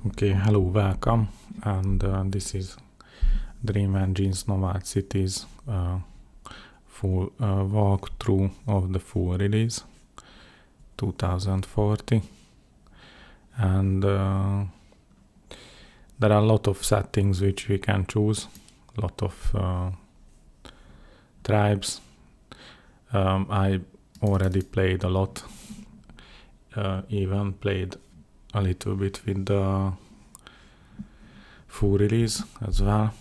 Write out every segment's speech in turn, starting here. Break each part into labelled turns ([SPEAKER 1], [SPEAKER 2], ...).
[SPEAKER 1] Okay, hello, welcome, and this is Dream Engines Nomad Cities full walkthrough of the full release 2040, and there are a lot of settings which we can choose, a lot of tribes. I already played a lot, even played a little bit with the full release as well,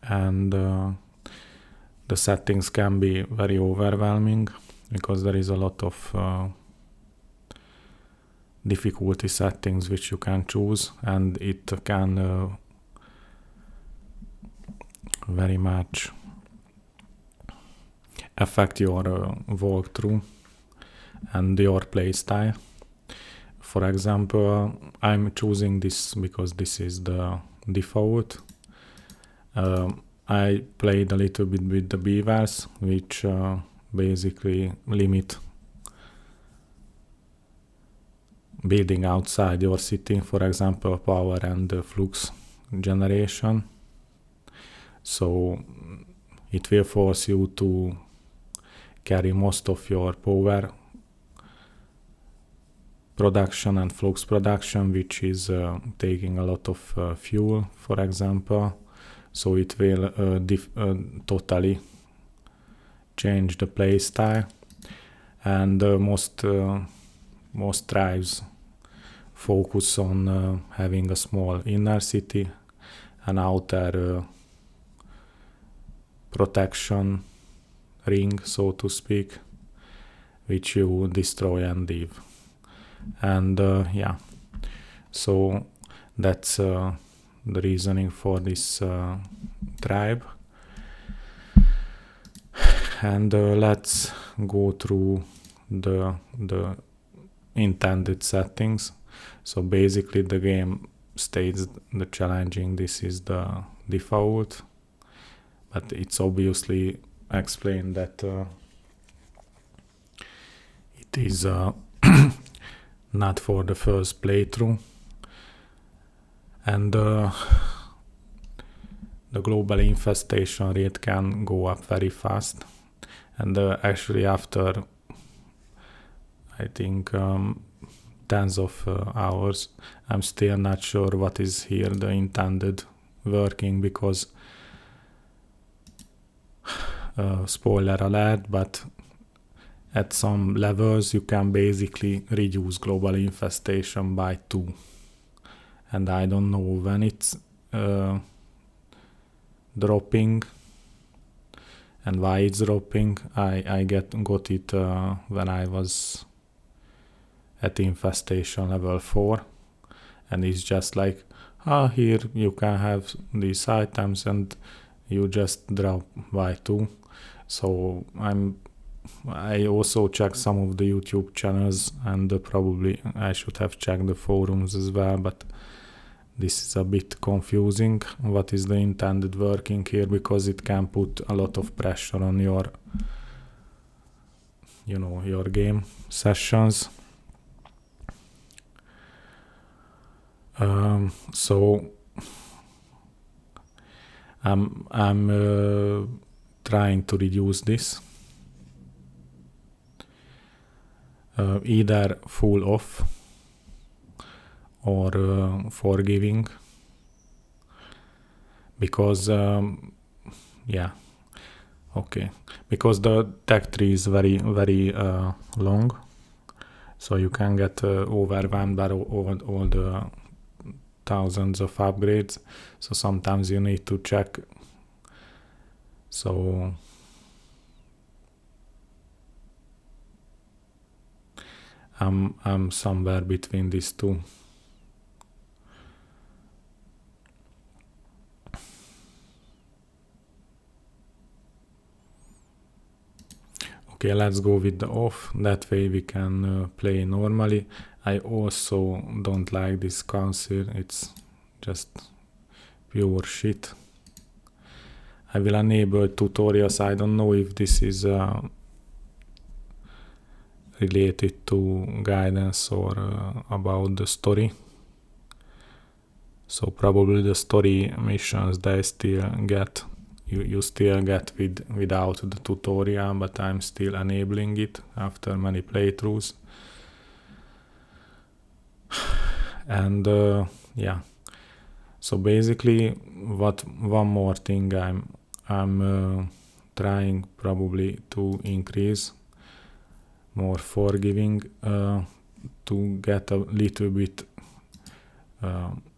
[SPEAKER 1] and the settings can be very overwhelming because there is a lot of difficulty settings which you can choose, and it can very much affect your walkthrough and your playstyle. For example, I'm choosing this because this is the default. I played a little bit with the beavers, which basically limit building outside your city, for example, power and flux generation. So it will force you to carry most of your power production and flux production, which is taking a lot of fuel, for example. So it will totally change the play style, and most tribes focus on having a small inner city, an outer protection ring, so to speak, which you destroy and leave. And so that's the reasoning for this tribe. And let's go through the intended settings. So basically the game states the challenging, this is the default, but it's obviously explained that it is not for the first playthrough, and the global infestation rate can go up very fast, and actually after I think tens of hours, I'm still not sure what is here the intended working, because spoiler alert, but at some levels you can basically reduce global infestation by 2, and I don't know when it's dropping and why it's dropping. I got it when I was at infestation level 4, and it's just like, here you can have these items and you just drop by 2. So I also checked some of the YouTube channels, and probably I should have checked the forums as well, but this is a bit confusing. What is the intended working here? Because it can put a lot of pressure on your game sessions. So I'm trying to reduce this, either full off or forgiving, because because the tech tree is very very long, so you can get overwhelmed by all the thousands of upgrades. So sometimes you need to check. So I'm somewhere between these two. Okay, let's go with the off. That way we can play normally. I also don't like this council. It's just pure shit. I will enable tutorials. I don't know if this is related to guidance or about the story. So probably the story missions they still get, you still get without the tutorial, but I'm still enabling it after many playthroughs. And yeah, so basically one more thing I'm trying probably to increase more forgiving, to get a little bit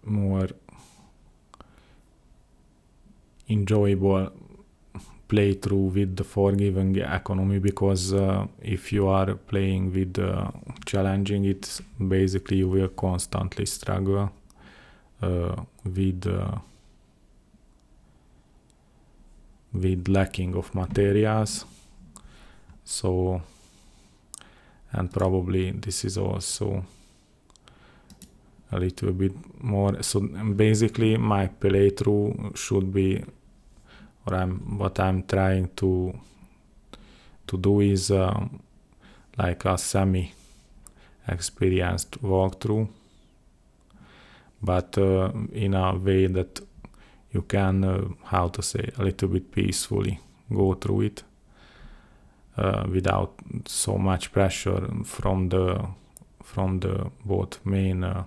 [SPEAKER 1] more enjoyable playthrough with the forgiving economy, because if you are playing with challenging, it's basically you will constantly struggle with lacking of materials. So, and probably this is also a little bit more. So basically my playthrough should be, or what I'm trying to do is like a semi experienced walkthrough, but in a way that you can, how to say, a little bit peacefully go through it without so much pressure from the both main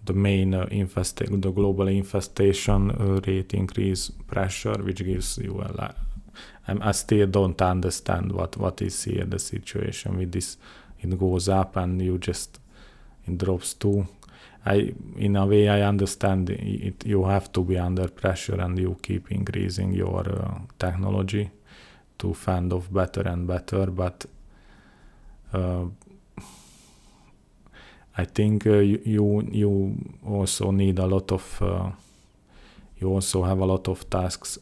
[SPEAKER 1] the global infestation rate increase pressure, which gives you I still don't understand what is here the situation with this. It goes up and it drops too. In a way I understand it. You have to be under pressure and you keep increasing your technology to fend off better and better, but I think you also need a lot of you also have a lot of tasks,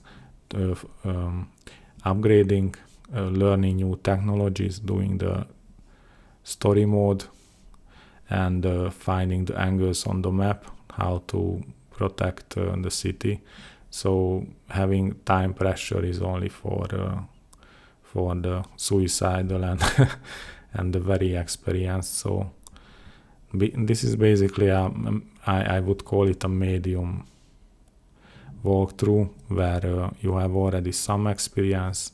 [SPEAKER 1] upgrading, learning new technologies, doing the story mode, and finding the angles on the map, how to protect the city. So having time pressure is only for the suicidal and and the very experienced. So this is basically I would call it a medium walkthrough, where you have already some experience,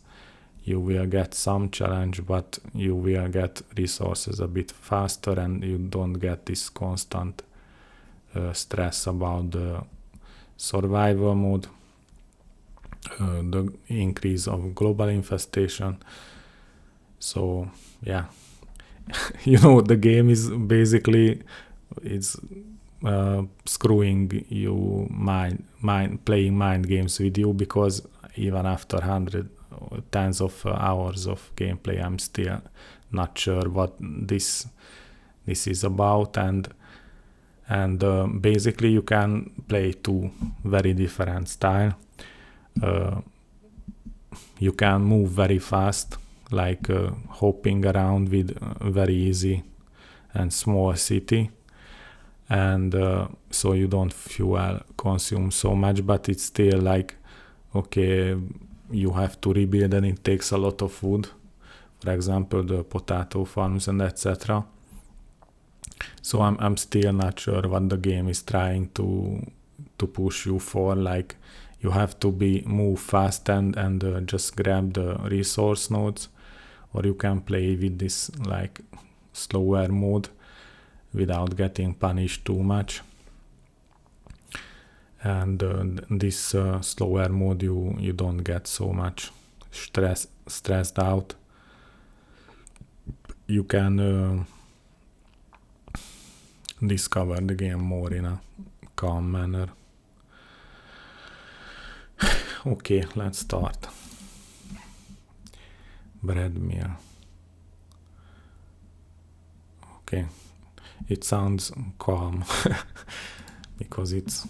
[SPEAKER 1] you will get some challenge, but you will get resources a bit faster, and you don't get this constant stress about the survival mode, the increase of global infestation. So yeah, the game is basically, it's screwing you playing mind games with you, because even after tens of hours of gameplay, I'm still not sure what this is about. And basically you can play two very different style. You can move very fast, like hopping around with very easy and small city, and so you don't fuel consume so much, but it's still like, okay, you have to rebuild and it takes a lot of wood, for example the potato farms and etc. So I'm still not sure what the game is trying to push you for. Like, you have to move fast and just grab the resource nodes, or you can play with this like slower mode without getting punished too much. And this slower mode, you don't get so much stressed out. You can discover the game more in a calm manner. Okay, let's start. Bread meal. Okay, it sounds calm because it's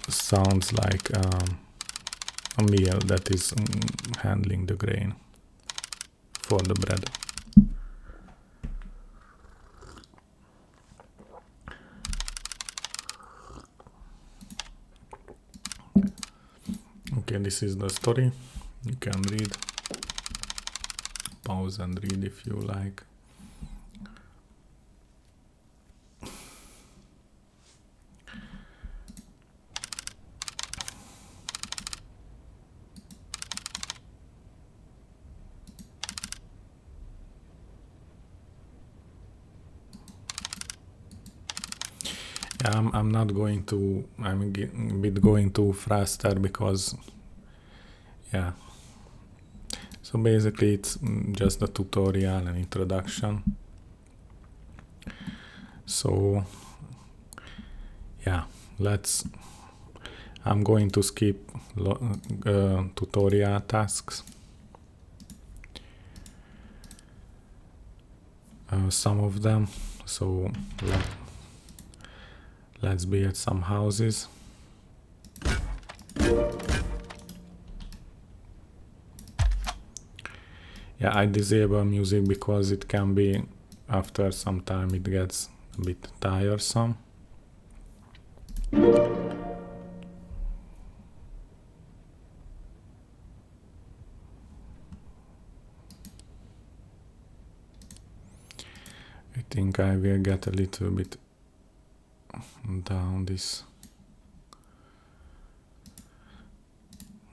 [SPEAKER 1] sounds like a meal that is handling the grain for the bread. Okay, this is the story. You can read. Pause and read if you like. I'm not going to, I'm a bit going too faster because, yeah. So basically it's just a tutorial and introduction. So, yeah, I'm going to skip tutorial tasks. Some of them. So let's build some houses. Yeah, I disable music because it can be, after some time it gets a bit tiresome. I think I will get a little bit down this.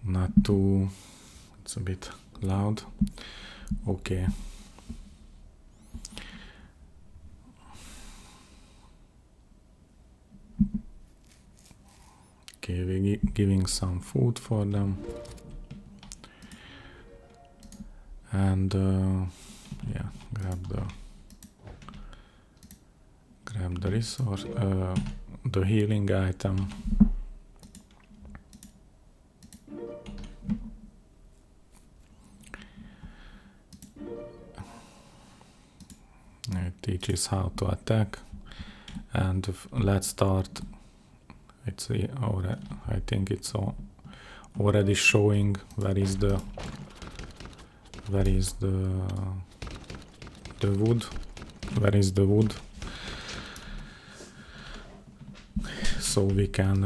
[SPEAKER 1] Not too, it's a bit loud. Okay. Okay, we're giving some food for them. And yeah, grab the resource, the healing item. It teaches how to attack, and let's start. It's I think it's already showing where is the wood. Where is the wood? So we can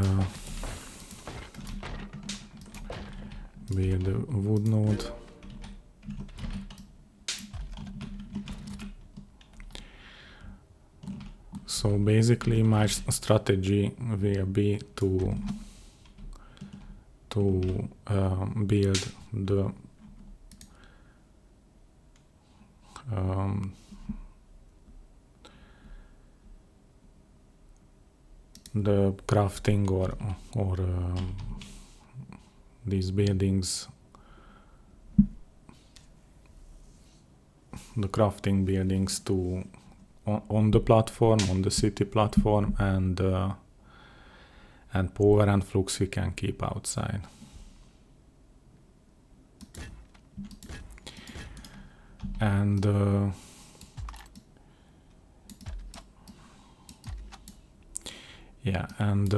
[SPEAKER 1] build a wood node. So basically my strategy will be to build the crafting or these buildings, the crafting buildings to on the platform, on the city platform, and power and flux we can keep outside. And yeah, and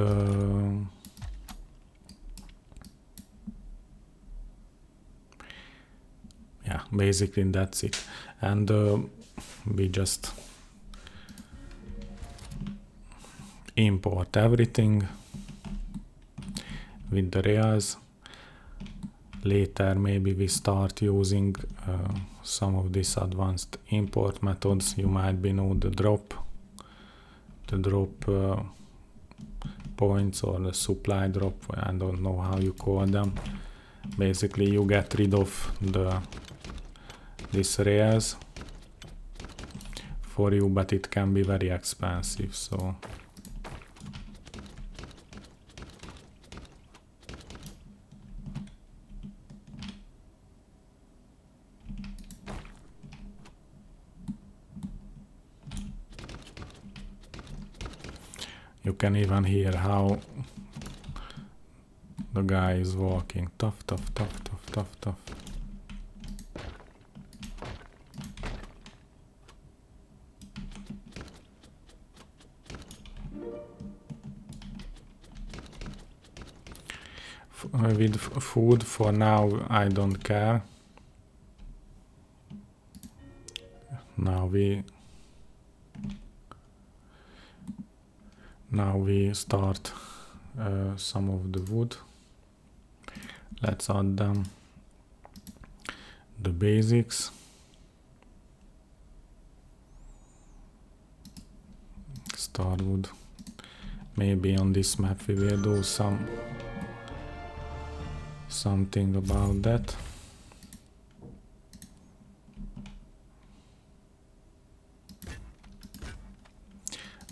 [SPEAKER 1] yeah, basically that's it. And we just import everything with the rails. Later maybe we start using some of these advanced import methods. You might know the drop points or the supply drop. I don't know how you call them. Basically you get rid of these rails for you, but it can be very expensive. So you can even hear how the guy is walking. Tough. With food for now I don't care. Now we start some of the wood. Let's add them the basics. Starwood. Maybe on this map we will do something about that.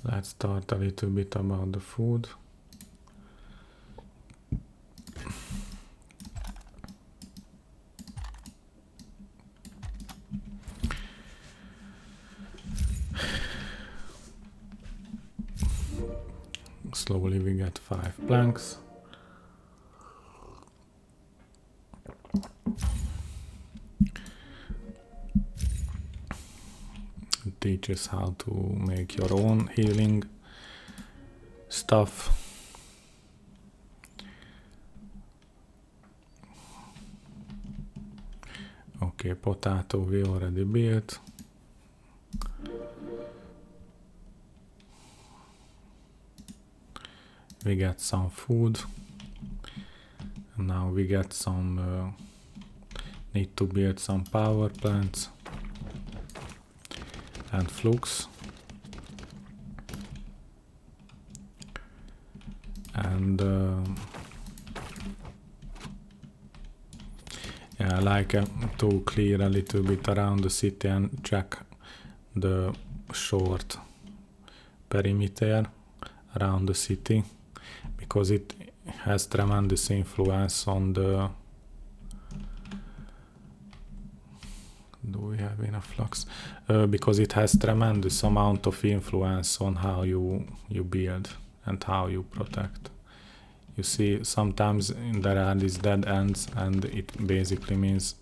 [SPEAKER 1] Let's start a little bit about the food. Slowly we get 5 planks. It teaches how to make your own healing stuff. Okay, potato we already built. We get some food. And now we get some, need to build some power plants and flux. And yeah, I like to clear a little bit around the city and check the short perimeter around the city, because it has tremendous influence on the... Do we have enough flux? Because it has tremendous amount of influence on how you build and how you protect. You see, sometimes there are these dead ends, and it basically means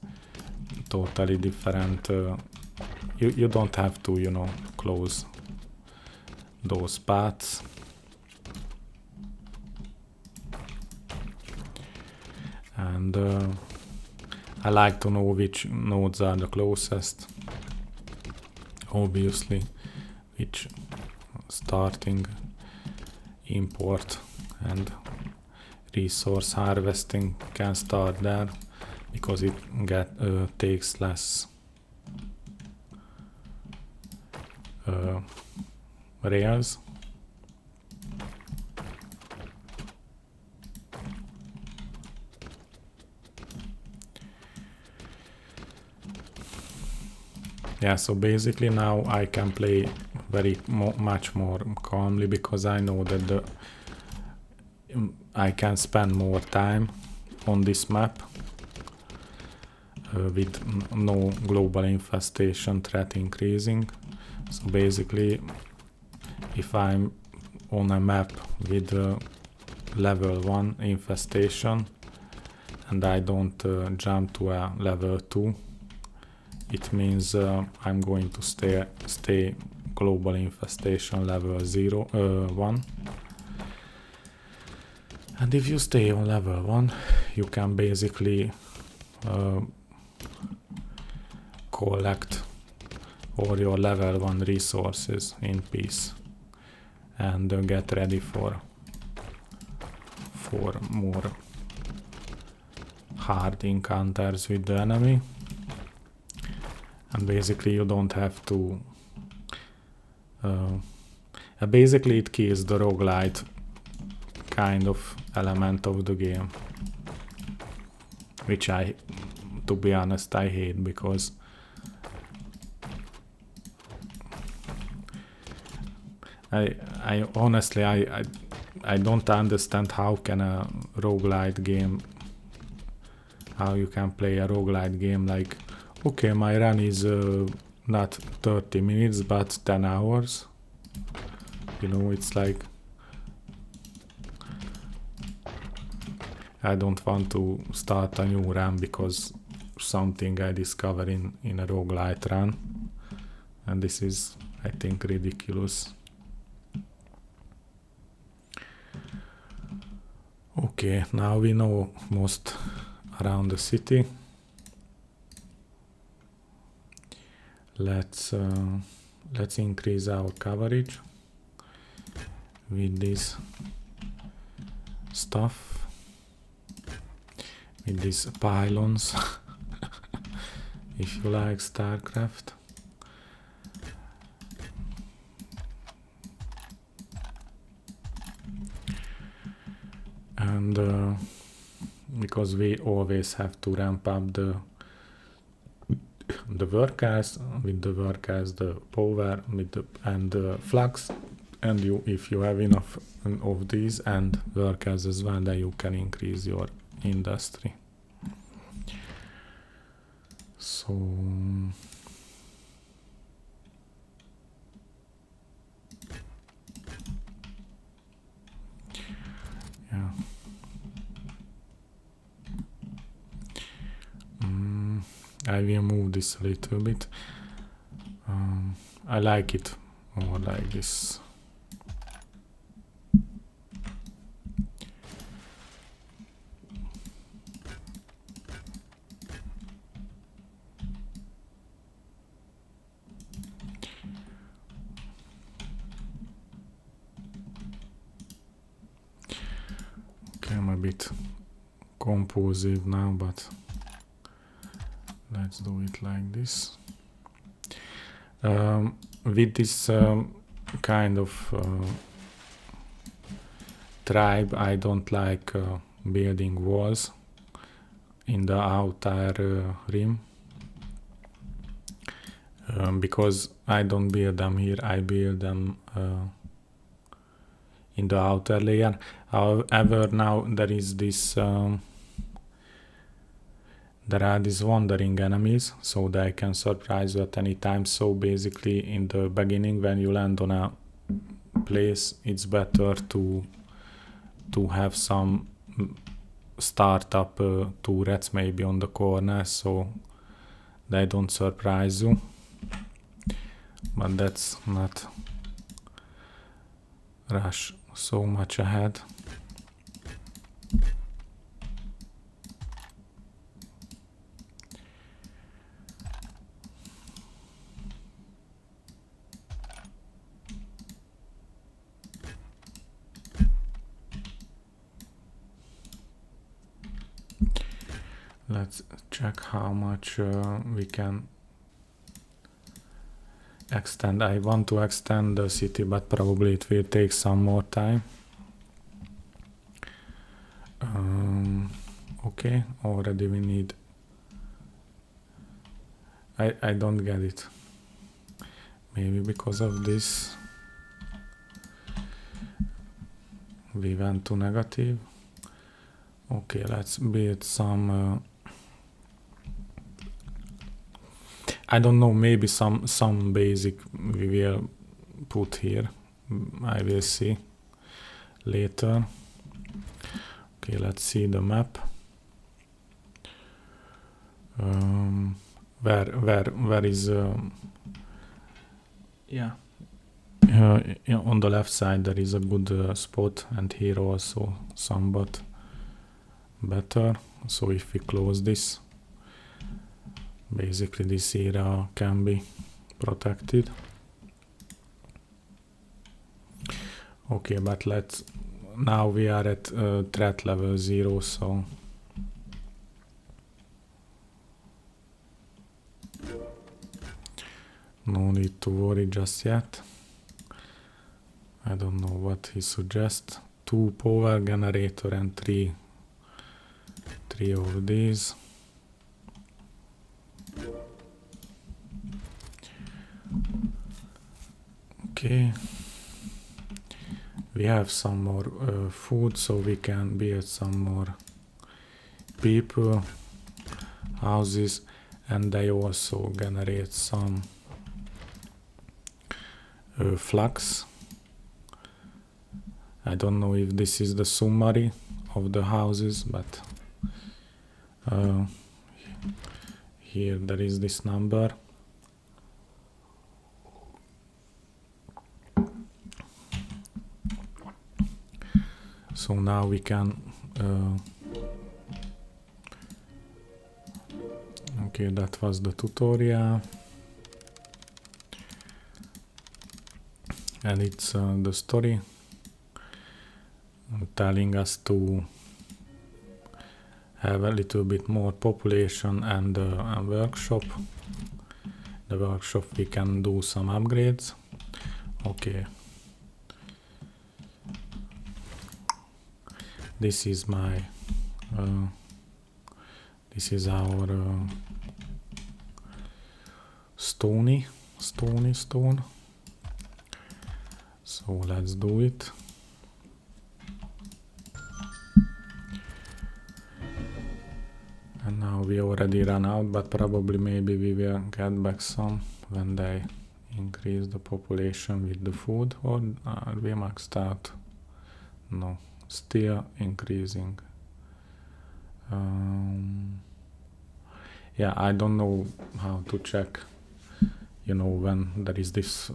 [SPEAKER 1] totally different. You don't have to, you know, close those paths. And I like to know which nodes are the closest. Obviously, which starting, import and resource harvesting can start there, because it takes less rails. Yeah, so basically now I can play much more calmly, because I know that I can spend more time on this map with no global infestation threat increasing. So basically, if I'm on a map with level 1 infestation and I don't jump to a level 2, it means I'm going to stay global infestation level 1. And if you stay on level 1, you can basically collect all your level 1 resources in peace and get ready for more hard encounters with the enemy. And basically you don't have to... basically it kills the roguelite kind of element of the game, which to be honest, I hate, because I honestly I don't understand how can a roguelite game, how you can play a roguelite game like, okay, my run is not 30 minutes but 10 hours. You know, it's like, I don't want to start a new run because something I discovered in a roguelite run. And this is, I think, ridiculous. Okay, now we know most around the city. Let's increase our coverage with this stuff. with these pylons. If you like StarCraft. And because we always have to ramp up the workers, with the workers the power, with the and the flux, and if you have enough of these and workers as well, then you can increase your industry. So yeah. I will move this a little bit. I like it more like this. Okay, I'm a bit composive now, but let's do it like this. With this kind of tribe, I don't like building walls in the outer rim, because I don't build them here, I build them in the outer layer. However, now there is this there are these wandering enemies, so they can surprise you at any time. So basically in the beginning, when you land on a place, it's better to have some startup turrets maybe on the corner, so they don't surprise you. But that's not rush so much ahead. Let's check how much we can extend. I want to extend the city, but probably it will take some more time. Okay, already we need... I don't get it. Maybe because of this we went to negative. Okay, let's build some... I don't know, maybe some basic we will put here. I will see later. Okay, let's see the map. Where is yeah, on the left side there is a good spot, and here also somewhat better. So if we close this, basically this area can be protected. Okay, but now we are at threat level 0, so no need to worry just yet. I don't know what he suggests. 2 power generator and 3 of these. Okay. We have some more food, so we can build some more people, houses, and they also generate some flux. I don't know if this is the summary of the houses, but here there is this number. So now we can okay, that was the tutorial, and it's the story telling us to have a little bit more population and a workshop. The workshop we can do some upgrades. Okay. This is my this is our stony stone. So let's do it. And now we already ran out, but probably maybe we will get back some when they increase the population with the food. Or are we maxed out? No, still increasing. Yeah, I don't know how to check, when there is this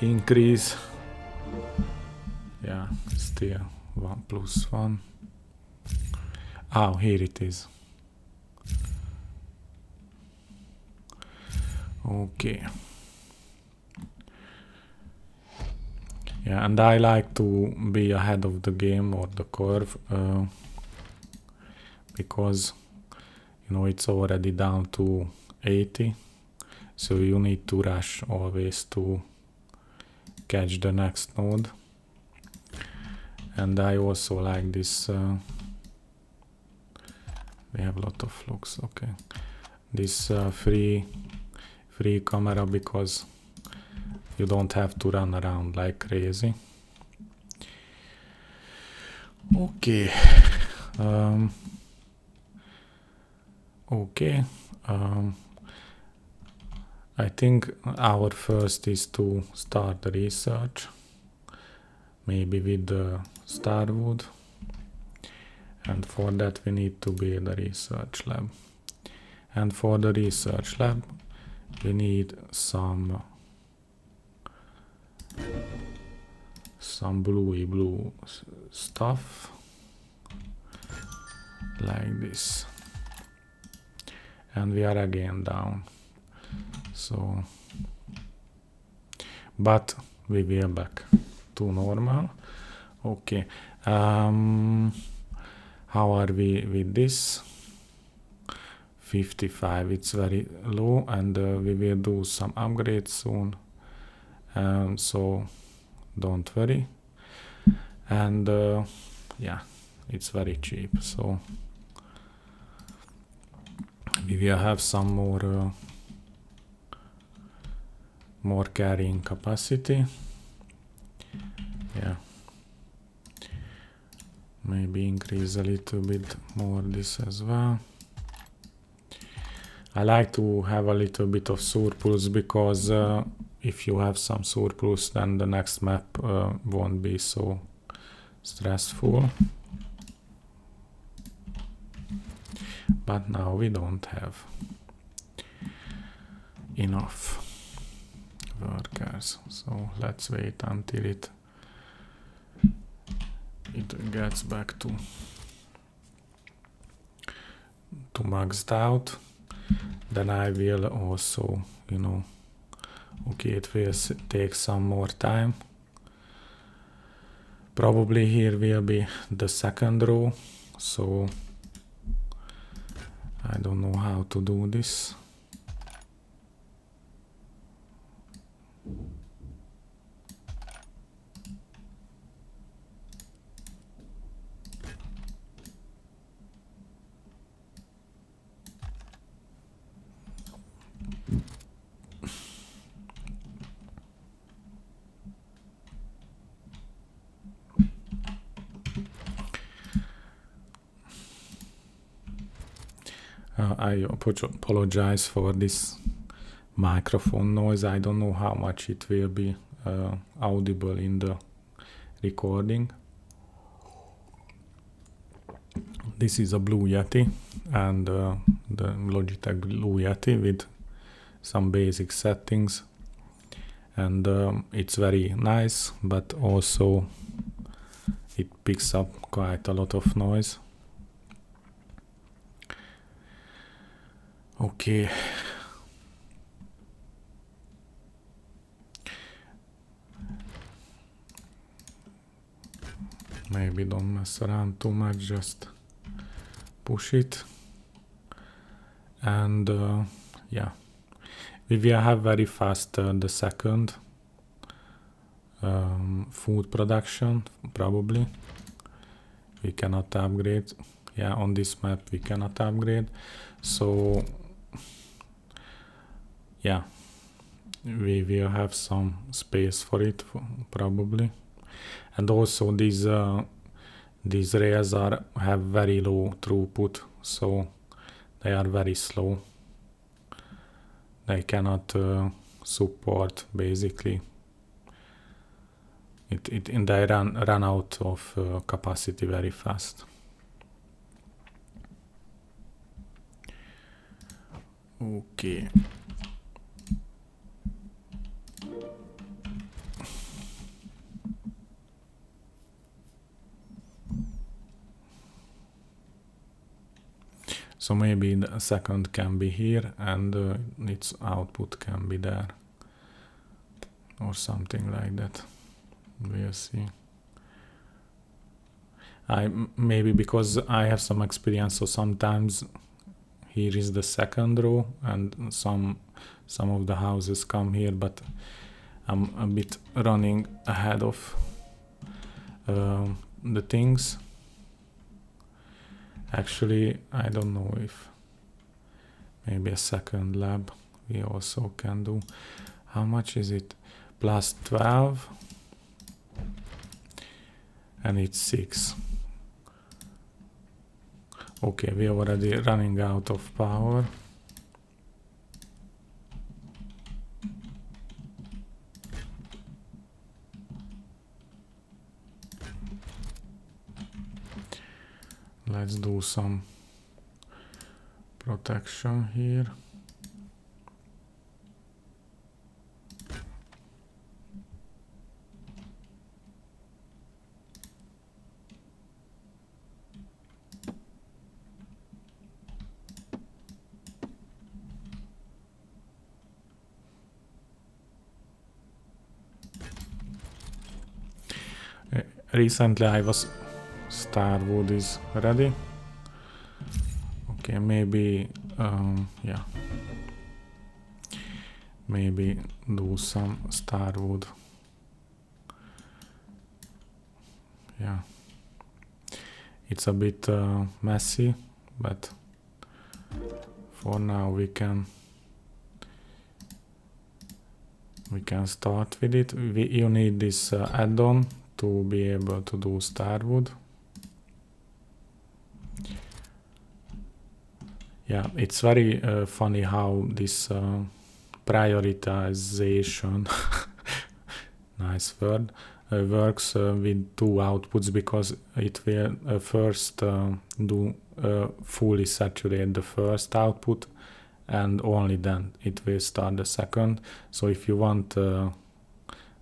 [SPEAKER 1] increase. Yeah, still 1 + 1. Oh, here it is. Okay. Yeah, and I like to be ahead of the game or the curve because it's already down to 80, so you need to rush always to catch the next node. And I also like this. We have a lot of flux. Okay, this free camera, because you don't have to run around like crazy. Okay. Okay. I think our first is to start the research, maybe with the Starwood, and for that we need to build a research lab. And for the research lab we need some bluey blue stuff like this, and we are again down, so but we will back to normal. Okay. How are we with this? 55, it's very low, and we will do some upgrades soon, so don't worry. And yeah, it's very cheap, so we will have some more carrying capacity. Yeah, maybe increase a little bit more this as well. I like to have a little bit of surplus, because if you have some surplus, then the next map won't be so stressful. But now we don't have enough workers, so let's wait until it gets back to maxed out. Then I will also, okay, it will take some more time. Probably here will be the second row, so I don't know how to do this. I apologize for this microphone noise. I don't know how much it will be audible in the recording. This is a Blue Yeti, and the Logitech Blue Yeti with some basic settings, and it's very nice, but also it picks up quite a lot of noise. Okay. Maybe don't mess around too much, just push it, and yeah, we will have very fast the second food production, probably. We cannot upgrade. Yeah, on this map we cannot upgrade, so yeah, we will have some space for it, probably. And also these rails have very low throughput, so they are very slow. They cannot support, basically. They run out of capacity very fast. Okay. So maybe the second can be here and its output can be there, or something like that. We'll see. Maybe because I have some experience, so sometimes here is the second row and some of the houses come here, but I'm a bit running ahead of the things. Actually, I don't know if maybe a second lab we also can do. How much is it? Plus 12 and it's 6. Okay, we are already running out of power. Let's do some protection here. Recently I was Starwood is ready. Okay, maybe yeah, maybe do some Starwood. Yeah, it's a bit messy, but for now we can start with it. You need this add-on to be able to do Starwood. Yeah, it's very funny how this prioritization, nice word, works with two outputs, because it will first do fully saturate the first output, and only then it will start the second. So if you want a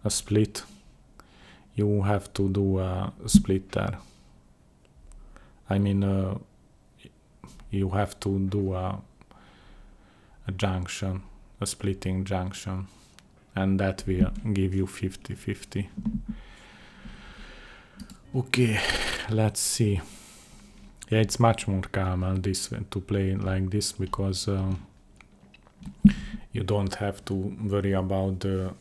[SPEAKER 1] split, you have to do a splitter. I mean, you have to do a junction, a splitting junction, and that will give you 50-50. Okay, let's see. Yeah, it's much more calm this to play like this, because you don't have to worry about the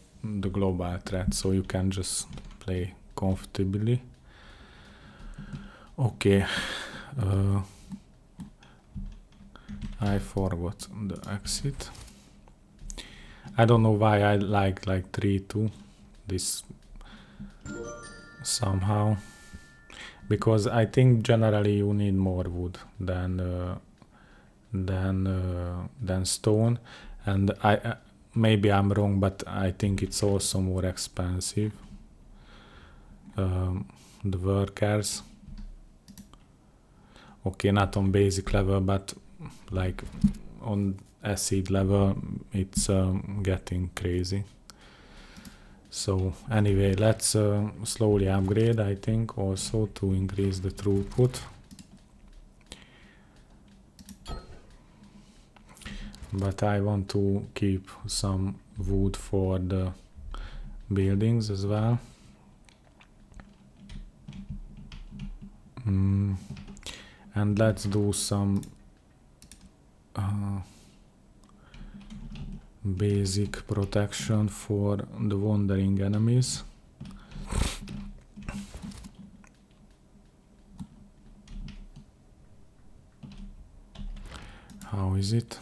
[SPEAKER 1] global threat, so you can just play comfortably. Okay. I forgot the exit. I don't know why I like 3-2 this somehow, because I think generally you need more wood than stone, and I maybe I'm wrong, but I think it's also more expensive. The workers. Okay, not on basic level, but like on acid level it's getting crazy. So anyway, let's slowly upgrade, I think, also to increase the throughput. But I want to keep some wood for the buildings as well. And let's do some basic protection for the wandering enemies. How is it?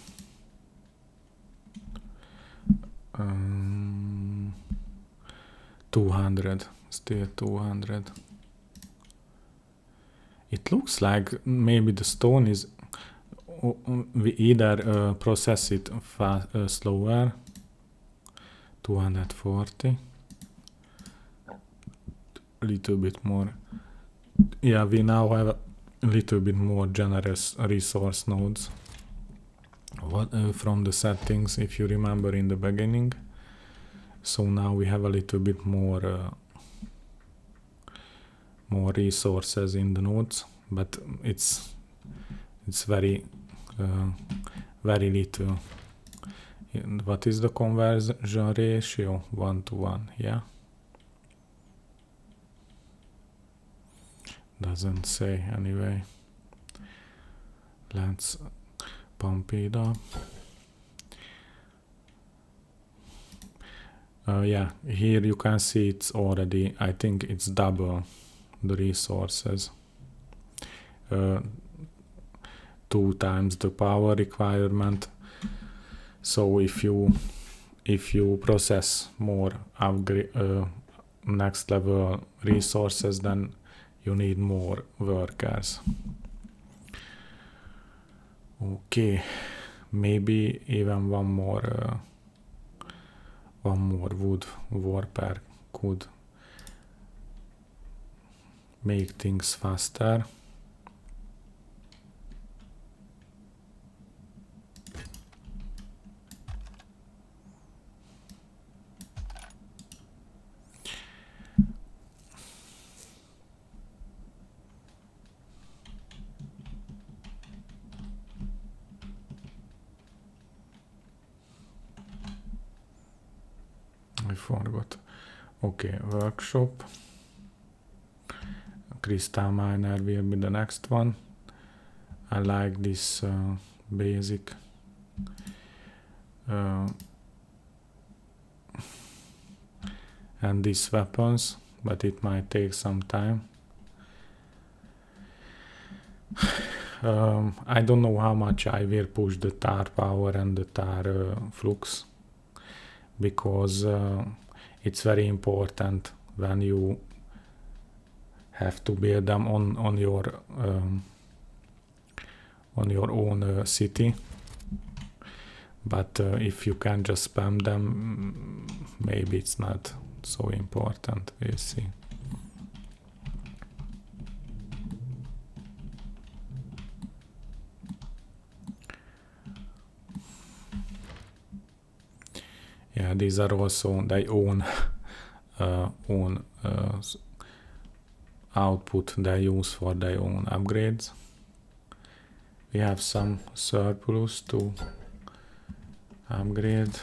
[SPEAKER 1] 200, still 200. It looks like maybe the stone is, we either process it slower, 240, a little bit more. Yeah, we now have a little bit more generous resource nodes. From the settings, if you remember in the beginning. So now we have a little bit more resources in the nodes, but it's very little. What is the conversion ratio? 1:1, yeah? Doesn't say anyway. Let's pump it up. Yeah, here you can see it's already, I think it's double the resources. 2 times the power requirement. So if you process more upgrade, next level resources, then you need more workers. Okay, maybe even one more wood warper could make things faster. I forgot. Okay, workshop. Crystal miner will be the next one. I like this basic and these weapons, but it might take some time. I don't know how much I will push the tar power and the tar flux, because it's very important when you have to build them on your own city. But if you can just spam them, maybe it's not so important. We'll see. Yeah, these are also their own output they use for their own upgrades. We have some surplus to upgrade.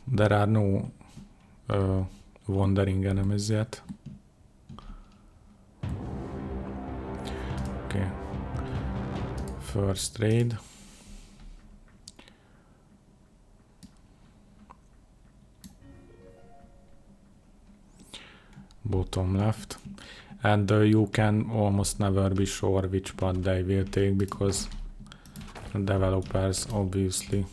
[SPEAKER 1] There are no wandering enemies yet. Okay. First raid. Bottom left. And you can almost never be sure which path they will take, because developers obviously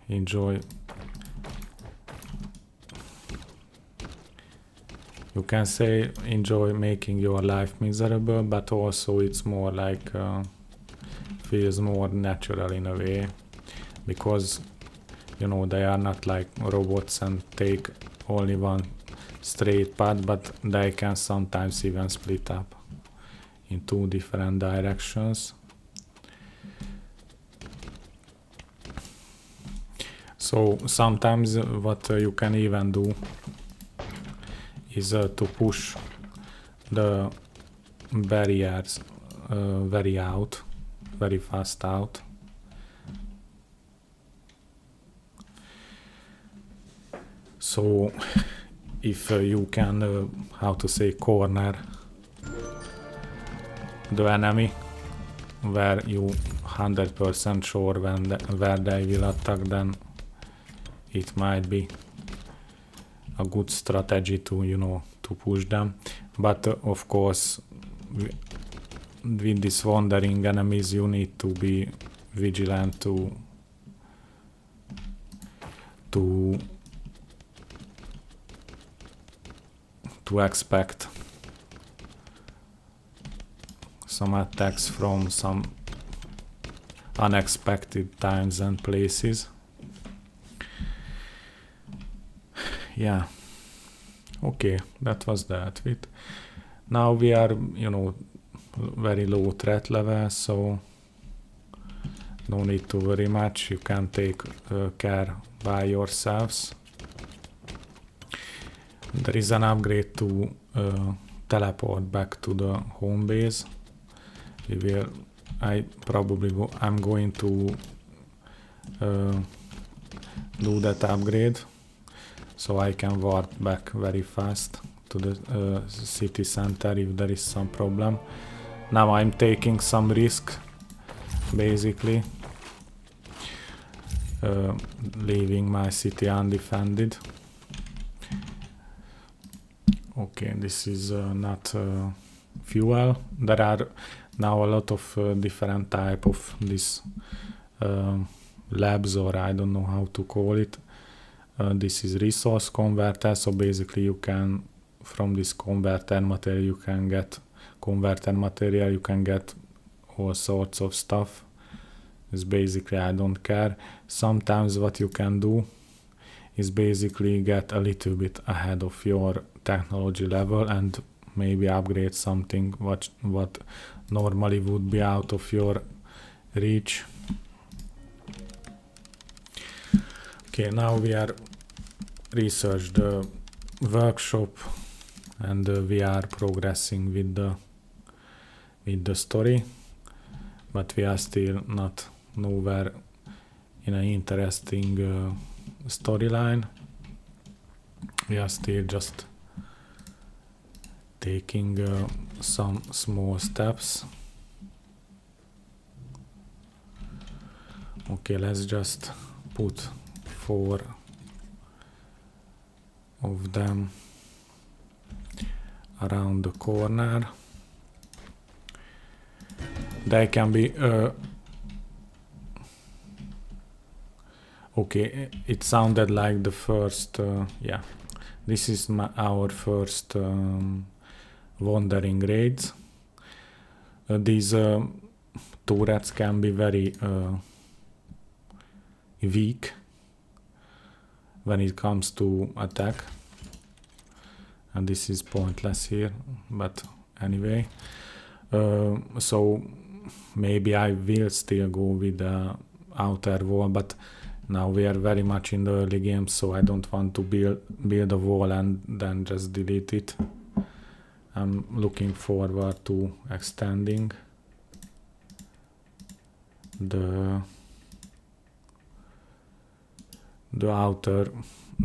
[SPEAKER 1] enjoy. You can say enjoy making your life miserable, but also it's more like feels more natural in a way, because they are not like robots and take only one straight path, but they can sometimes even split up in 2 different directions. So sometimes what you can even do is to push the barriers very fast out. So if you can, how to say, corner the enemy where you 100% sure where they will attack, then it might be a good strategy to to push them. But of course, with these wandering enemies, you need to be vigilant to expect some attacks from some unexpected times and places. Yeah. Okay, that was that bit. Now we are, very low threat level, so no need to worry much. You can take care by yourselves. There is an upgrade to teleport back to the home base. I'm going to do that upgrade so I can warp back very fast to the city center if there is some problem. Now I'm taking some risk, basically leaving my city undefended. Okay, this is not fuel. There are now a lot of different type of this labs, or I don't know how to call it. This is resource converter, so basically you can, from this converter material you can get all sorts of stuff. It's basically, I don't care. Sometimes what you can do is basically get a little bit ahead of your technology level and maybe upgrade something what normally would be out of your reach. Okay, now we are research the workshop and we are progressing with the story, but we are still not nowhere in an interesting storyline. We are still just taking some small steps. Okay, let's just put 4 of them around the corner. They can be okay, it sounded like the first yeah, this is our first wandering raids. These turrets can be very weak when it comes to attack, and this is pointless here, but anyway, so maybe I will still go with the outer wall, but now we are very much in the early game, so I don't want to build a wall and then just delete it. I'm looking forward to extending the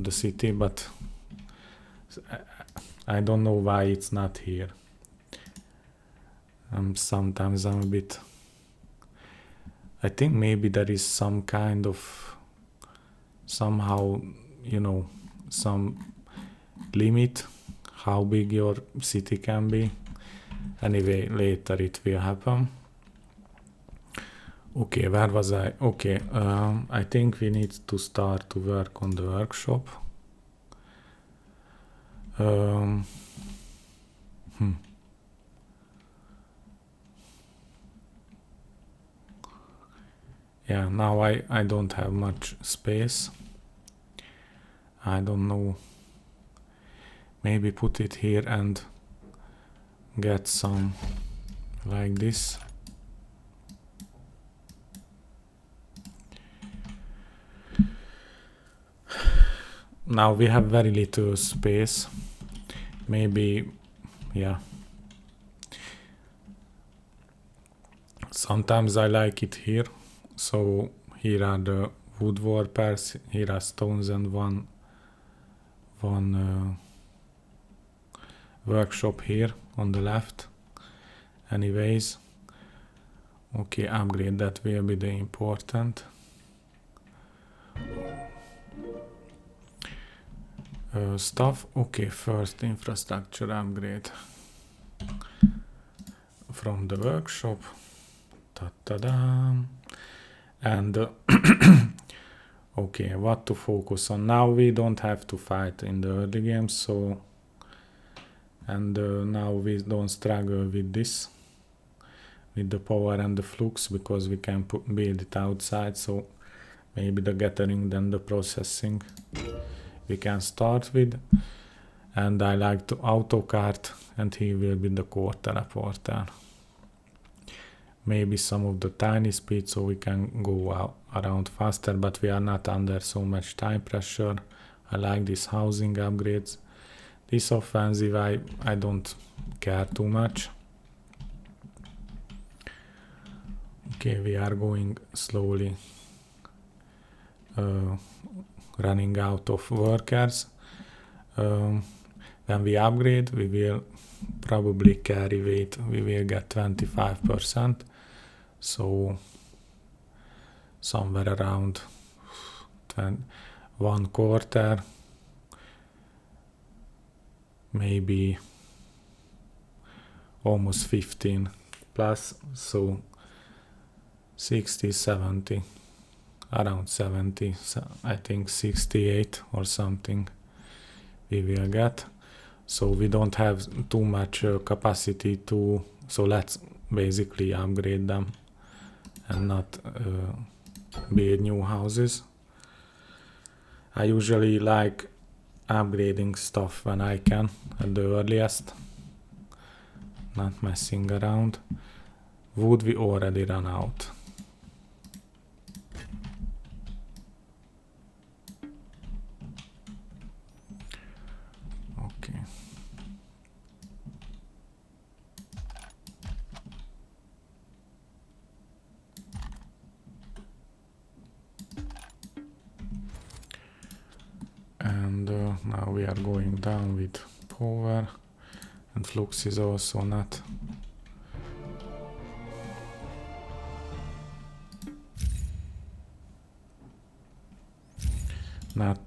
[SPEAKER 1] city, but I don't know why it's not here. Sometimes I'm a bit, I think maybe there is some kind of somehow, some limit how big your city can be. Anyway, later it will happen. Okay, where was I? Okay, I think we need to start to work on the workshop. Yeah, now I don't have much space. I don't know. Maybe put it here and get some like this. Now we have very little space. Maybe, yeah. Sometimes I like it here. So here are the wood warpers, here are stones and one one workshop here on the left. Anyways, okay, upgrade, that will be the important. Stuff, okay, first infrastructure upgrade from the workshop. Ta-da-da. And okay, what to focus on? Now we don't have to fight in the early game, so and now we don't struggle with this, with the power and the flux, because we can build it outside. So maybe the gathering, then the processing we can start with. And I like to autocart, and he will be the core teleporter. Maybe some of the tiny speed, so we can go around faster, but we are not under so much time pressure. I like these housing upgrades. This offensive, I don't care too much. Okay, we are going slowly, running out of workers. When we upgrade, we will probably carry weight. We will get 25%. So somewhere around 1/4, maybe almost 15 plus, so 60, 70, around 70, I think 68 or something we will get. So we don't have too much capacity to, so let's basically upgrade them and not build new houses. I usually like upgrading stuff when I can, at the earliest, not messing around. Wood we already run out. Okay. And now we are going down with power, and flux is also not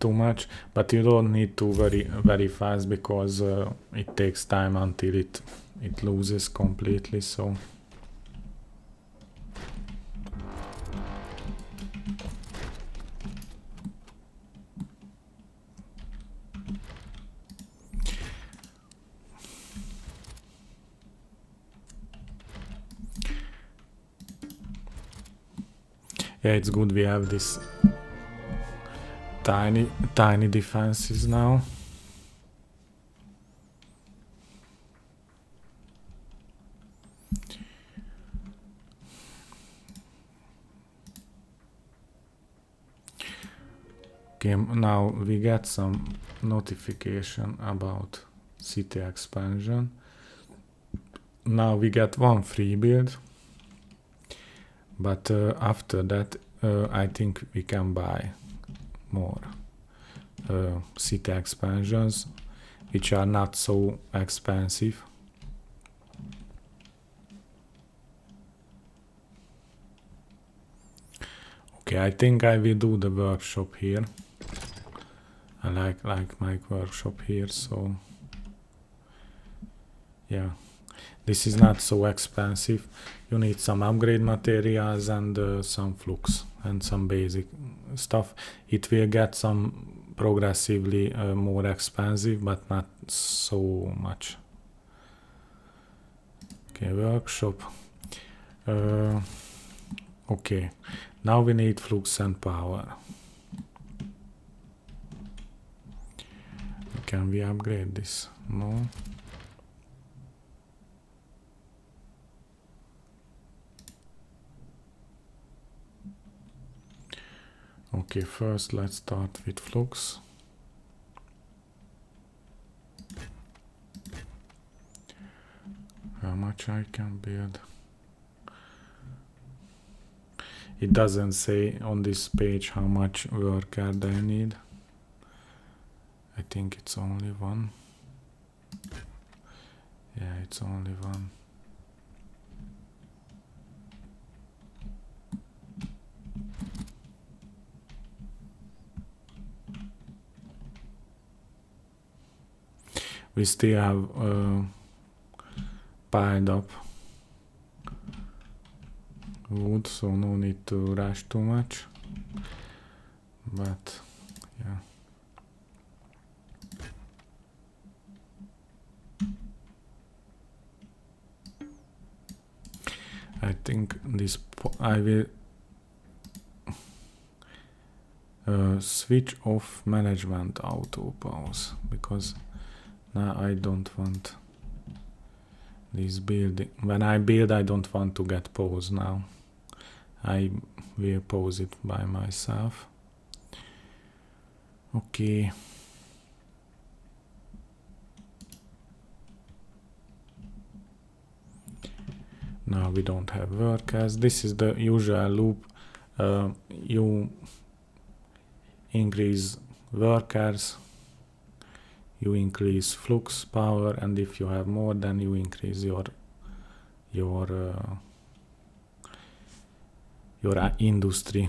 [SPEAKER 1] too much, but you don't need to very fast, because it takes time until it loses completely. So yeah, it's good we have this tiny defenses now. Okay, now we get some notification about city expansion. Now we get one free build, but after that I think we can buy more city expansions, which are not so expensive. Okay, I think I will do the workshop here. I like my workshop here, so yeah, this is not so expensive. You need some upgrade materials and some flux and some basic stuff. It will get some progressively more expensive, but not so much. Okay, workshop. Okay, now we need flux and power. Can we upgrade this? No. Okay, first let's start with flux. How much I can build? It doesn't say on this page how much worker they need. I think it's only one. Yeah, it's only one. We still have piled up wood, so no need to rush too much. But yeah. I think this I will switch off management auto pause, because now I don't want this building. When I build, I don't want to get pause now. I will pause it by myself. Okay. Now we don't have workers. This is the usual loop. You increase workers, you increase flux power, and if you have more, then you increase your industry.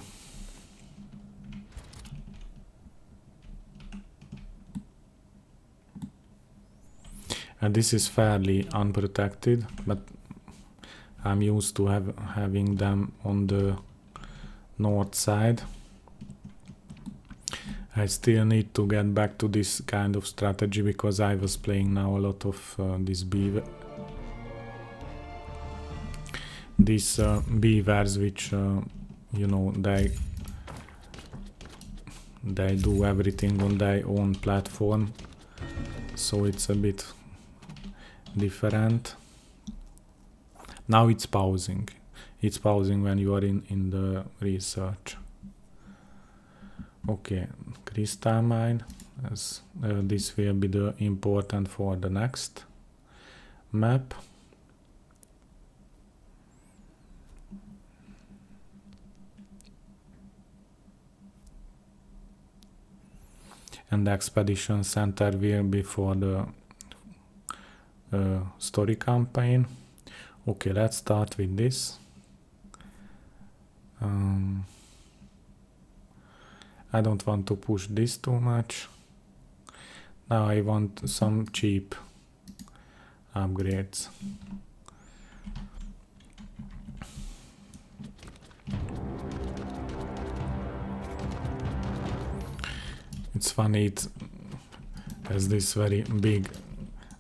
[SPEAKER 1] And this is fairly unprotected, but I'm used to having them on the north side. I still need to get back to this kind of strategy, because I was playing now a lot of these beavers, which you know, they do everything on their own platform, so it's a bit different. Now it's pausing. It's pausing when you are in the research. Okay, crystal mine, as this will be the important for the next map. And the expedition center will be for the story campaign. Okay, let's start with this. I don't want to push this too much. Now I want some cheap upgrades. It's funny, it has this very big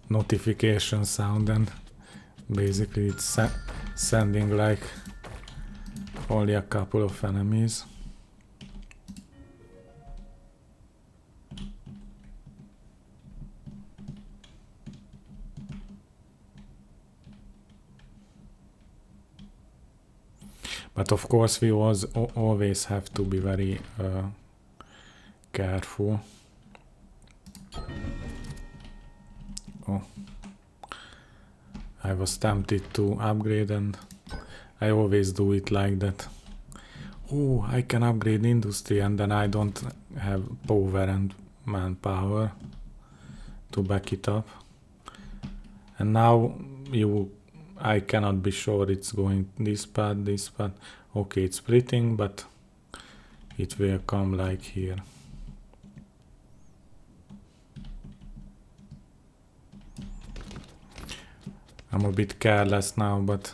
[SPEAKER 1] notification sound, and basically it's sending like only a couple of enemies. But of course we always have to be very careful. Oh, I was tempted to upgrade, and I always do it like that. Oh, I can upgrade industry, and then I don't have power and manpower to back it up. And now I cannot be sure it's going this path. Okay, it's splitting, but it will come like here. I'm a bit careless now, but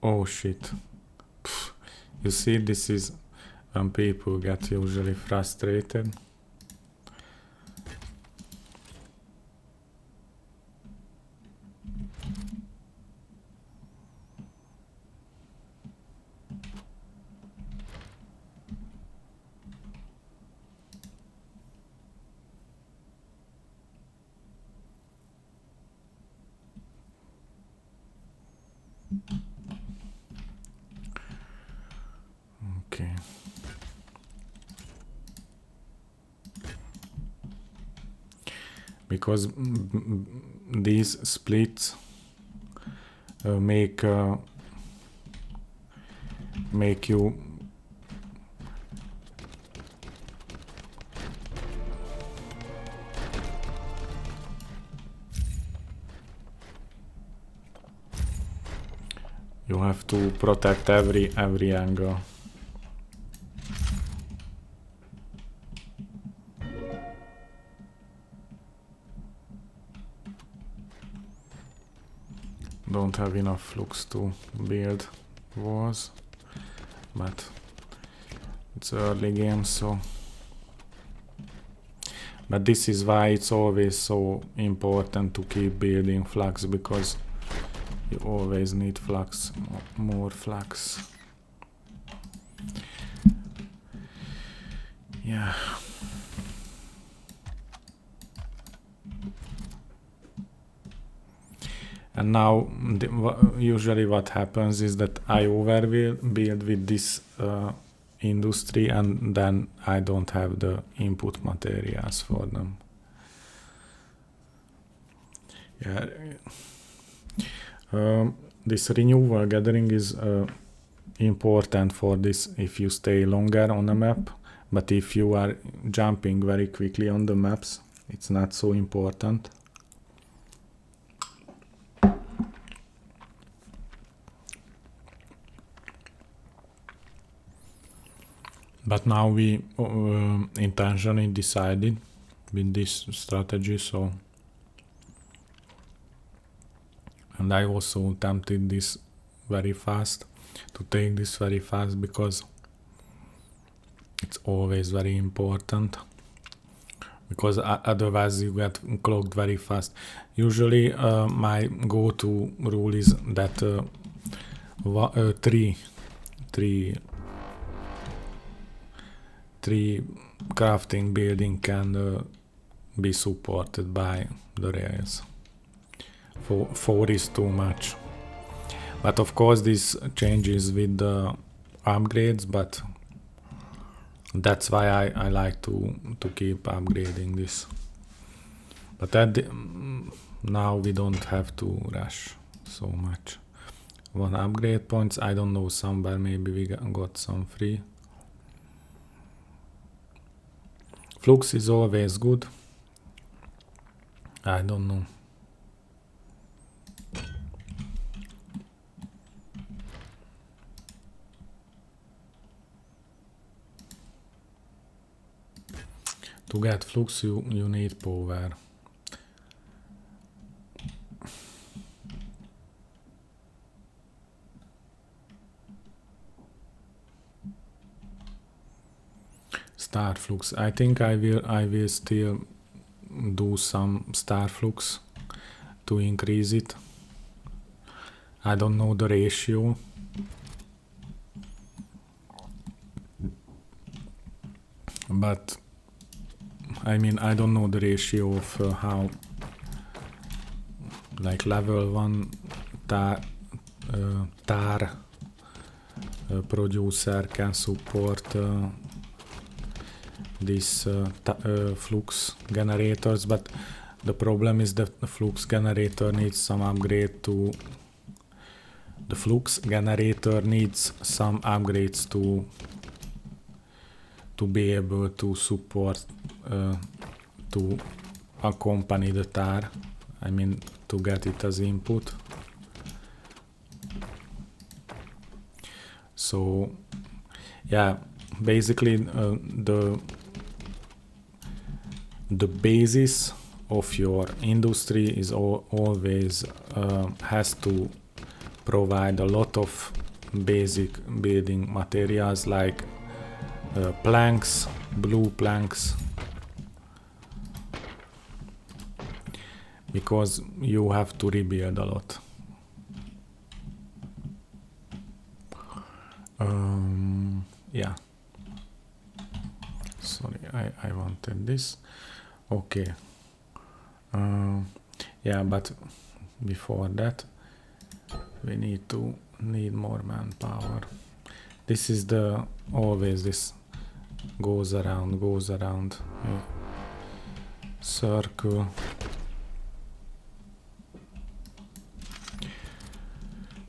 [SPEAKER 1] oh shit. You see, this is when people get usually frustrated. Okay. Because these splits make you have to protect every angle. Don't have enough flux to build walls, but it's early game, so. But this is why it's always so important to keep building flux, because you always need flux, more flux. Yeah. And now, usually what happens is that I overbuild with this industry, and then I don't have the input materials for them. Yeah. This renewal gathering is important for this if you stay longer on a map, but if you are jumping very quickly on the maps, it's not so important. But now we intentionally decided with this strategy, so. And I also attempted this very fast, to take this very fast, because it's always very important, because otherwise you get clogged very fast. Usually my go-to rule is that three crafting building can be supported by the rails. Four is too much. But of course this changes with the upgrades, but that's why I like to keep upgrading this. But now we don't have to rush so much. 1 upgrade points, I don't know, somewhere maybe we got some free. Flux is always good. I don't know. To get flux you need power. Star flux. I think I will still do some star flux to increase it. I don't know the ratio. But I mean, I don't know the ratio of how like level 1 tar producer can support these flux generators, but the problem is that the flux generator needs some upgrade to the flux generator needs some upgrades to be able to support to accompany the tar. I mean, to get it as input. So yeah, basically the basis of your industry is always has to provide a lot of basic building materials like planks, blue planks, because you have to rebuild a lot. Yeah. Sorry, I wanted this. Okay. Yeah, but before that, we need more manpower. This is always this goes around circle.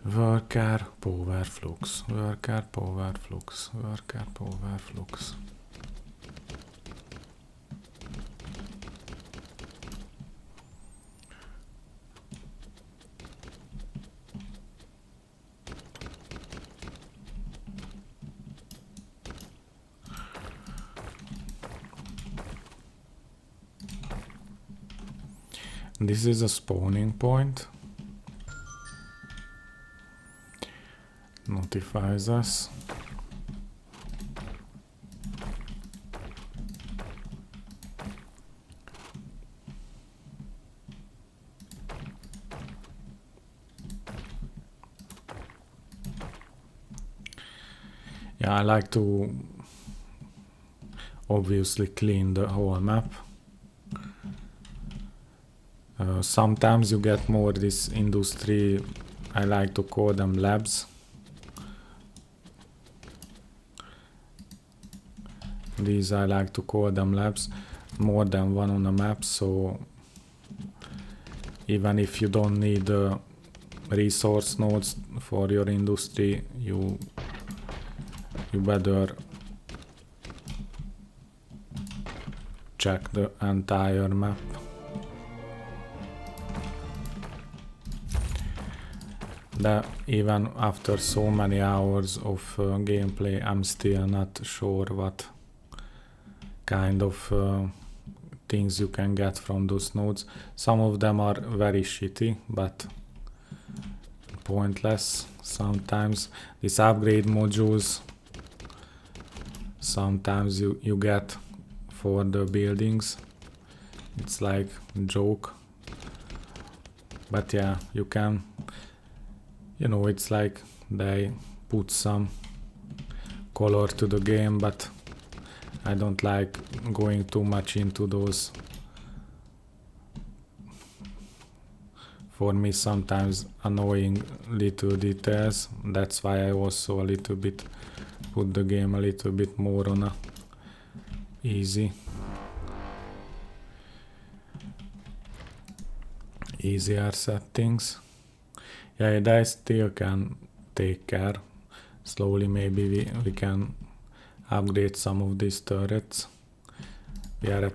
[SPEAKER 1] Worker power flux, worker power flux, worker power flux. This is a spawning point. Notifies us. Yeah, I like to obviously clean the whole map. Sometimes you get more this industry, I like to call them labs. These I like to call them labs, more than one on a map, so even if you don't need resource nodes for your industry, you better check the entire map. That even after so many hours of gameplay, I'm still not sure what kind of things you can get from those nodes. Some of them are very shitty, but pointless sometimes. These upgrade modules, sometimes you get for the buildings. It's like a joke. But yeah, you can, it's like they put some color to the game, but I don't like going too much into those. For me, sometimes annoying little details. That's why I also a little bit put the game a little bit more on a easier settings. Yeah, they still can take care. Slowly maybe we can upgrade some of these turrets. We are at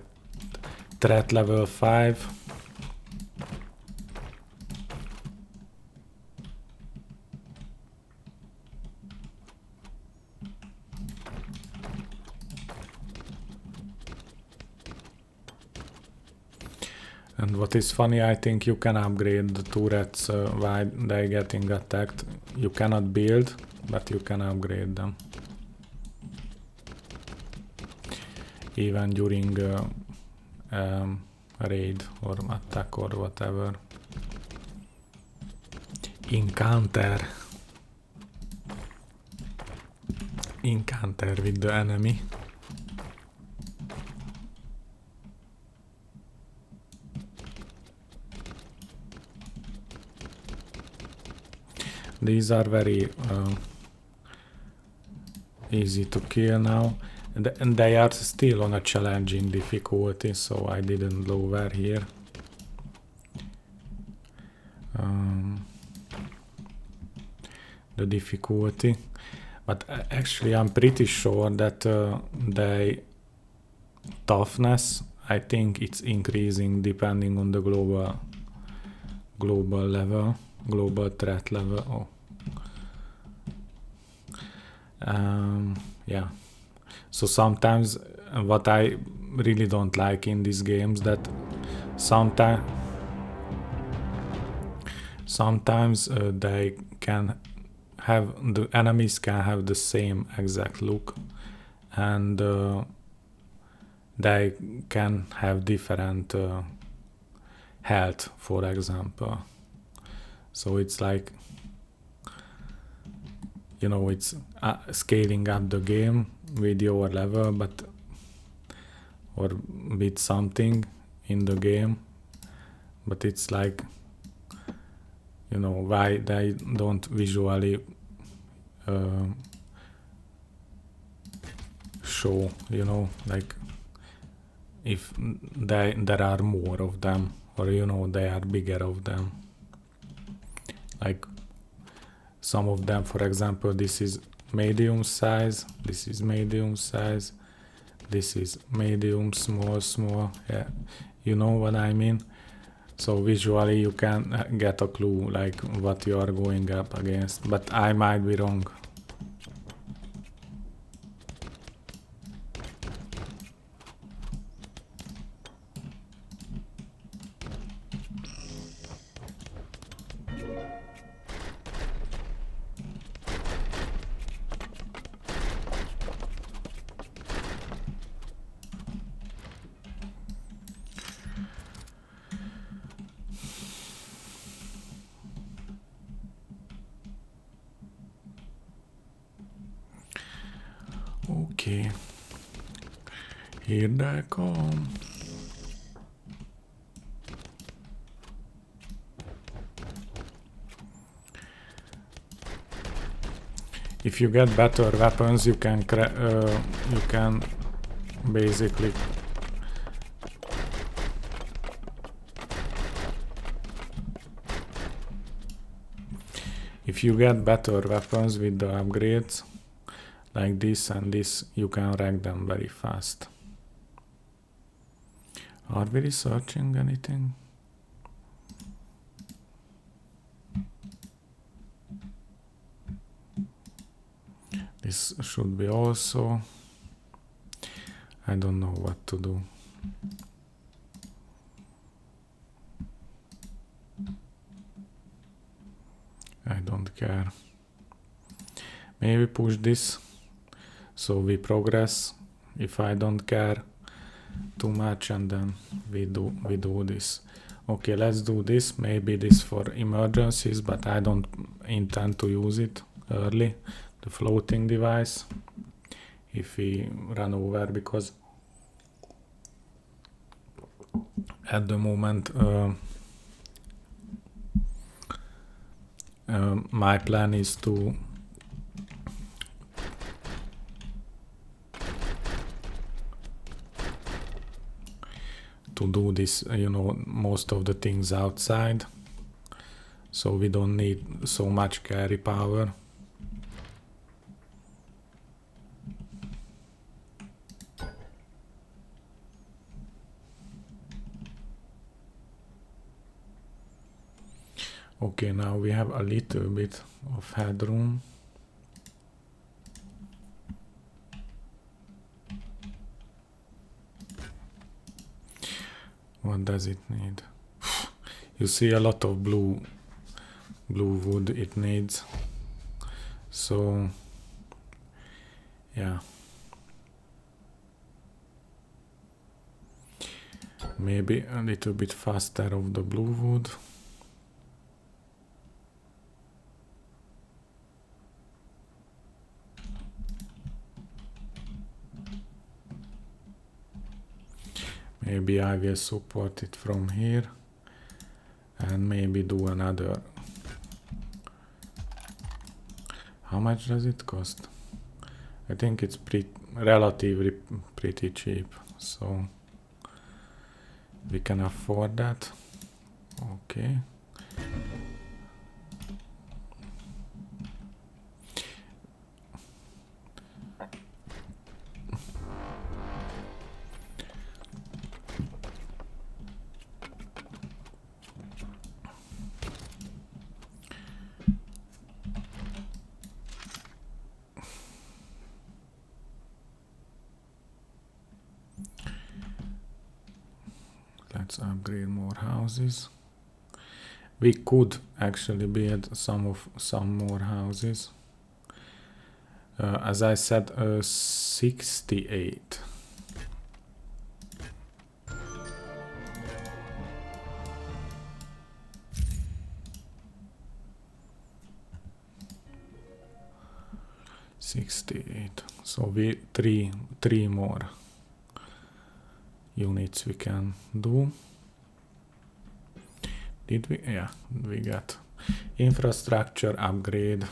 [SPEAKER 1] threat level 5. And what is funny, I think you can upgrade the turrets while they're getting attacked. You cannot build, but you can upgrade them. Even during a raid or attack or whatever. Encounter with the enemy. These are very easy to kill now, and they are still on a challenging difficulty, so I didn't lower here. The difficulty, but actually I'm pretty sure that the toughness, I think it's increasing depending on the global level, global threat level. Yeah, so sometimes what I really don't like in these games, that sometimes they can have, the enemies can have the same exact look, and they can have different health, for example. So it's like, it's scaling up the game with your level, but or with something in the game, but it's like, why they don't visually show, like if there are more of them, or they are bigger of them. Like some of them, for example, this is medium size, this is medium size, this is medium, small, yeah, you know what I mean? So visually you can get a clue like what you are going up against, but I might be wrong. Okay. Here they come. If you get better weapons, you can basically if you get better weapons with the upgrades like this and this, you can rank them very fast. Are we researching anything? This should be also. I don't know what to do. I don't care. Maybe push this so we progress if I don't care too much, and then we do this. Okay, let's do this. Maybe this for emergencies, but I don't intend to use it early. The floating device if we run over, because at the moment my plan is to do this, most of the things outside, so we don't need so much carry power. Okay, now we have a little bit of headroom. What does it need? You see a lot of blue wood it needs. So yeah. Maybe a little bit faster of the blue wood. Maybe I will support it from here and maybe do another. How much does it cost? I think it's relatively pretty cheap, so we can afford that. Okay. Let's upgrade more houses. We could actually build some more houses. As I said, 68. So we three more units we can do. Did we? Yeah, we got infrastructure upgrade.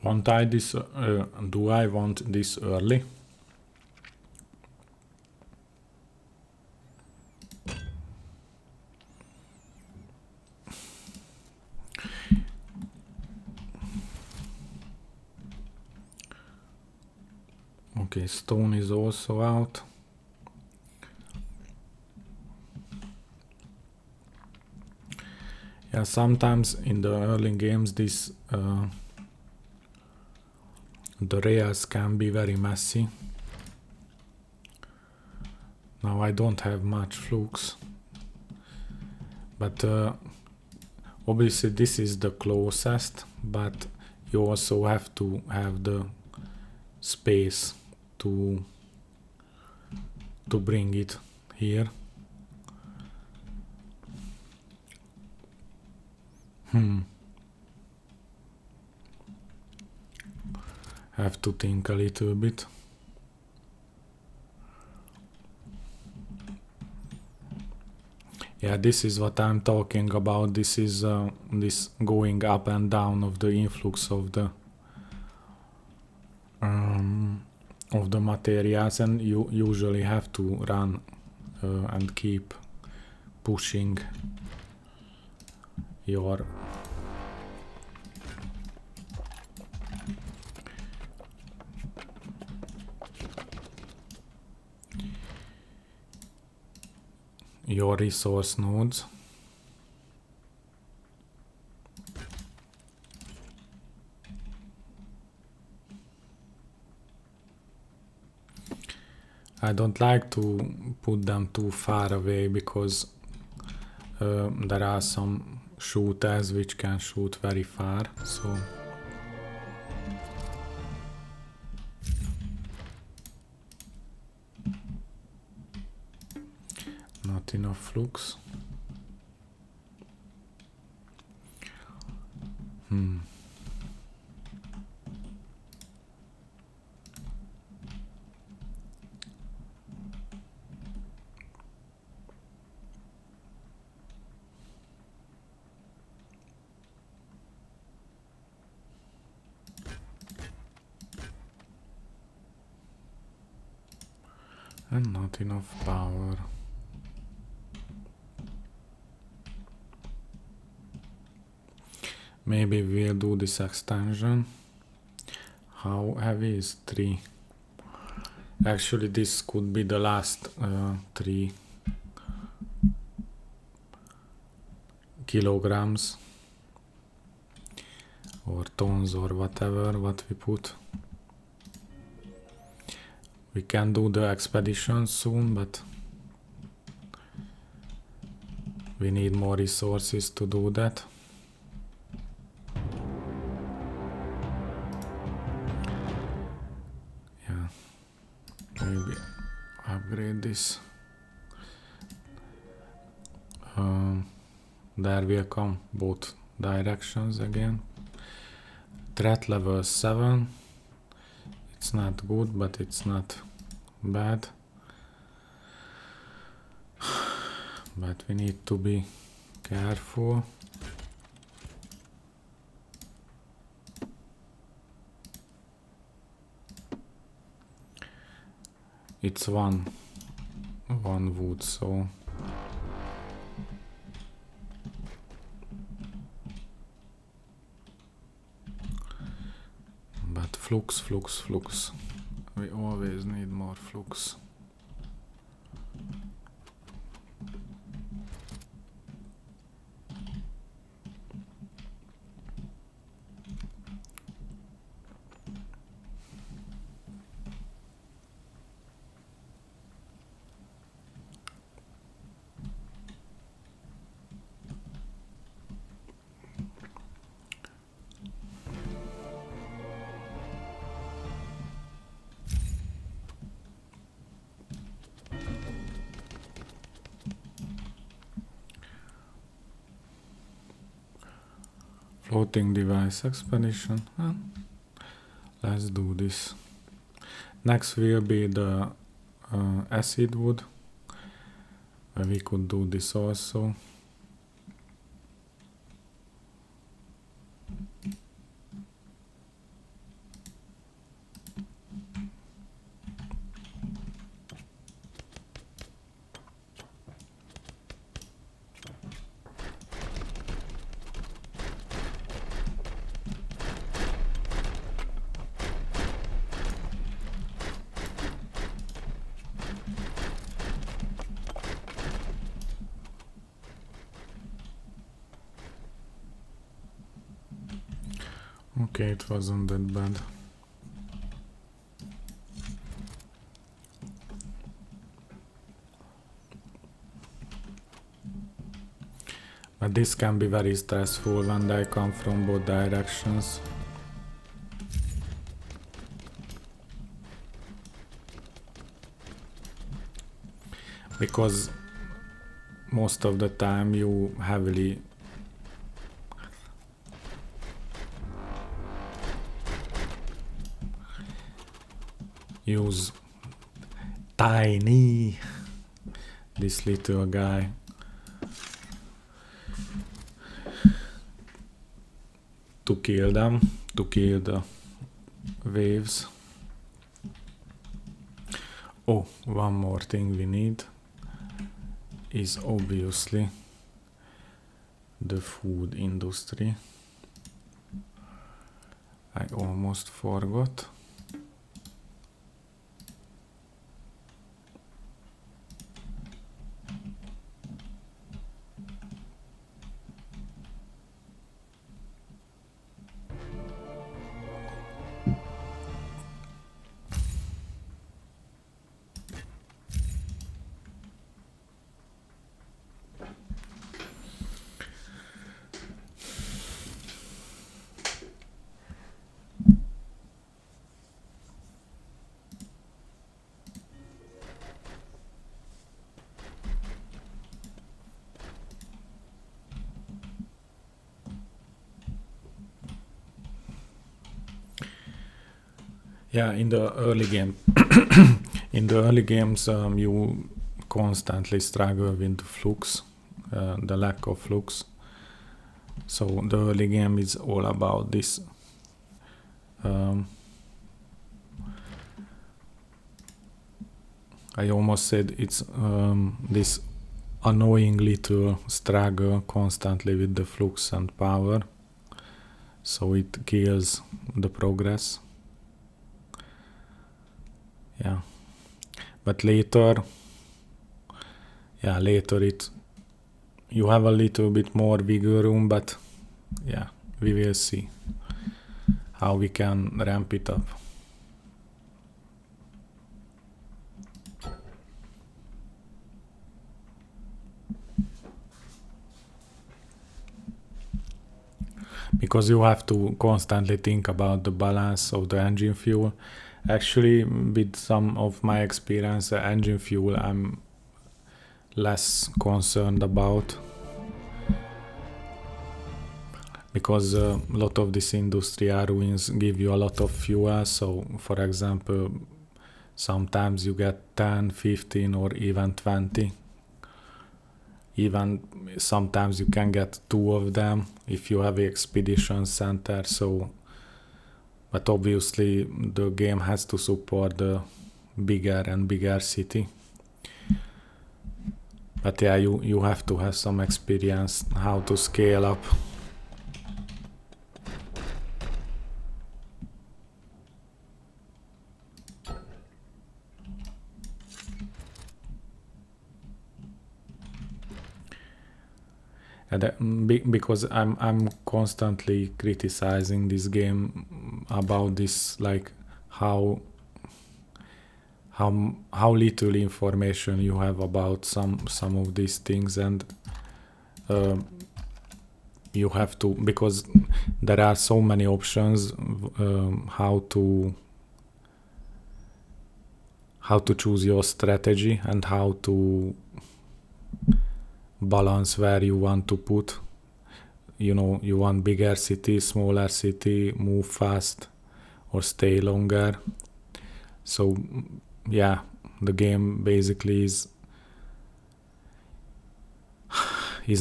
[SPEAKER 1] Want I this? Do I want this early? Okay, stone is also out. Yeah, sometimes in the early games this the rails can be very messy. Now Now I don't have much flux, but obviously this is the closest, but you also have to have the space to bring it here. Have to think a little bit. Yeah, this is what I'm talking about. This is this going up and down of the influx of the materials, and you usually have to run and keep pushing your resource nodes. I don't like to put them too far away because there are some shooters which can shoot very far, so not enough flux. And not enough power. Maybe we'll do this extension. How heavy is 3? Actually, this could be the last 3 kilograms or tons or whatever what we put. We can do the expedition soon, but we need more resources to do that. Yeah, maybe upgrade this. There will come both directions again. Threat level 7. It's not good, but it's not bad. But we need to be careful. It's one wood, so but flux. We always need more flux. Floating device expedition. Let's do this. Next will be the acid wood. We could do this also. Okay, it wasn't that bad. But this can be very stressful when they come from both directions. Because most of the time you heavily use Tiny, this little guy, to kill them, to kill the waves. Oh, one more thing we need is obviously the food industry. I almost forgot. Yeah, in the early game, in the early games, you constantly struggle with the flux, the lack of flux. So the early game is all about this. I almost said it's this annoying little struggle constantly with the flux and power. So it kills the progress. Yeah, but later you have a little bit more wiggle room, but yeah, we will see how we can ramp it up. Because you have to constantly think about the balance of the engine fuel. Actually, with some of my experience, engine fuel I'm less concerned about, because a lot of this industry ruins give you a lot of fuel. So for example, sometimes you get 10, 15 or even 20. Even sometimes you can get 2 of them if you have an expedition center. So but obviously the game has to support the bigger and bigger city. But yeah, you have to have some experience how to scale up. And because I'm constantly criticizing this game about this, like how little information you have about some of these things, and you have to, because there are so many options how to choose your strategy and how to balance where you want to put. You know, you want bigger city, smaller city, move fast or stay longer. So yeah, the game basically is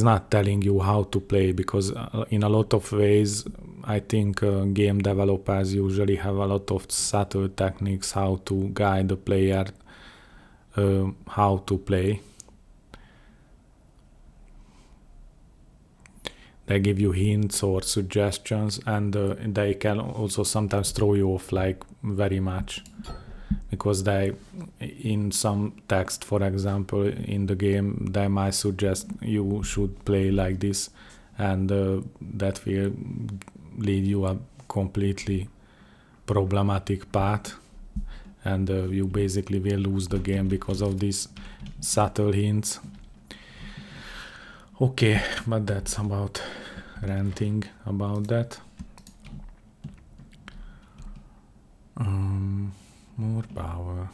[SPEAKER 1] not telling you how to play, because in a lot of ways I think game developers usually have a lot of subtle techniques how to guide the player how to play. They give you hints or suggestions, and they can also sometimes throw you off like very much, because they, in some text, for example, in the game, they might suggest you should play like this, and that will lead you a completely problematic path, and you basically will lose the game because of these subtle hints. Okay, but that's about ranting about that. More power.